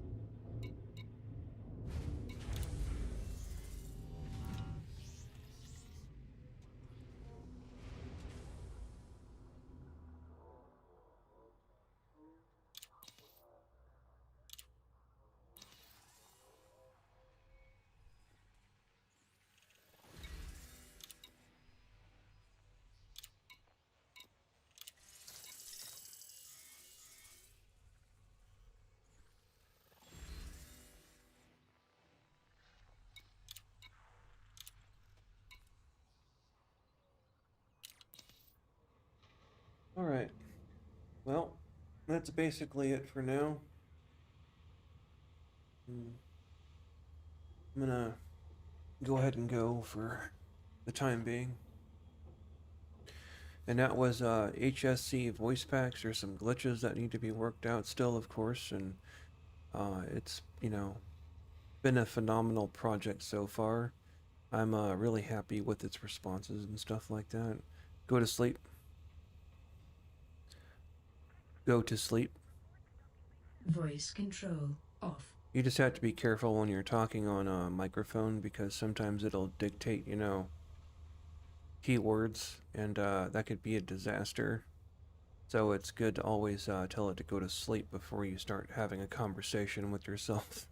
Alright. Well, that's basically it for now. I'm gonna go ahead and go for the time being. And that was HSC voice packs. There's some glitches that need to be worked out still, of course, and it's, you know, been a phenomenal project so far. I'm really happy with its responses and stuff like that. Go to sleep. Go to sleep. Voice control off. You just have to be careful when you're talking on a microphone because sometimes it'll dictate, you know, keywords, and that could be a disaster. So it's good to always tell it to go to sleep before you start having a conversation with yourself.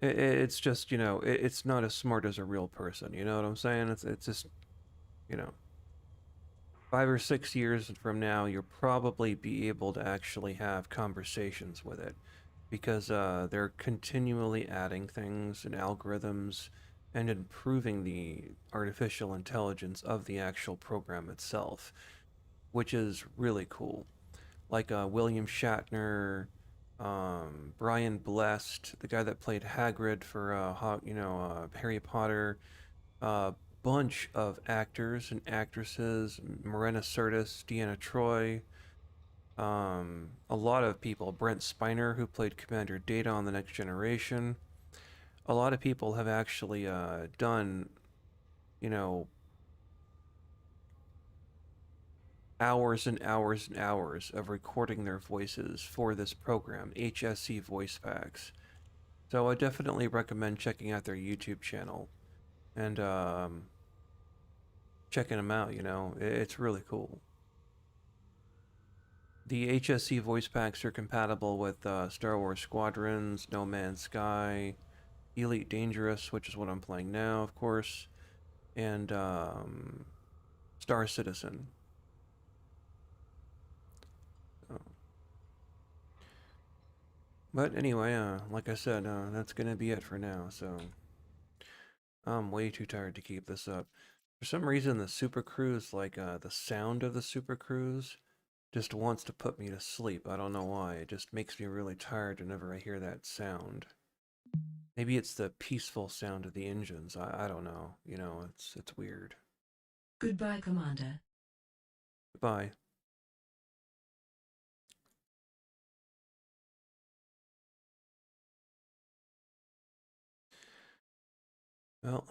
It's just, you know, it's not as smart as a real person. You know what I'm saying? It's just, you know, 5 or 6 years from now, you'll probably be able to actually have conversations with it because they're continually adding things and algorithms and improving the artificial intelligence of the actual program itself, which is really cool. Like William Shatner, Brian Blessed, the guy that played Hagrid for Harry Potter, a bunch of actors and actresses, Morena Sirtis, Deanna Troi, a lot of people, Brent Spiner, who played Commander Data on The Next Generation. A lot of people have actually done, you know, hours and hours and hours of recording their voices for this program, HSC Voice Packs. So I definitely recommend checking out their YouTube channel and checking them out, you know, it's really cool. The HSC voice packs are compatible with Star Wars Squadrons, No Man's Sky, Elite Dangerous, which is what I'm playing now, of course, and Star Citizen. So. But anyway, like I said, that's gonna be it for now, so I'm way too tired to keep this up. For some reason, the Super Cruise, like the sound of the Super Cruise, just wants to put me to sleep. I don't know why. It just makes me really tired whenever I hear that sound. Maybe it's the peaceful sound of the engines. I don't know. You know, it's weird. Goodbye, Commander. Goodbye. Well,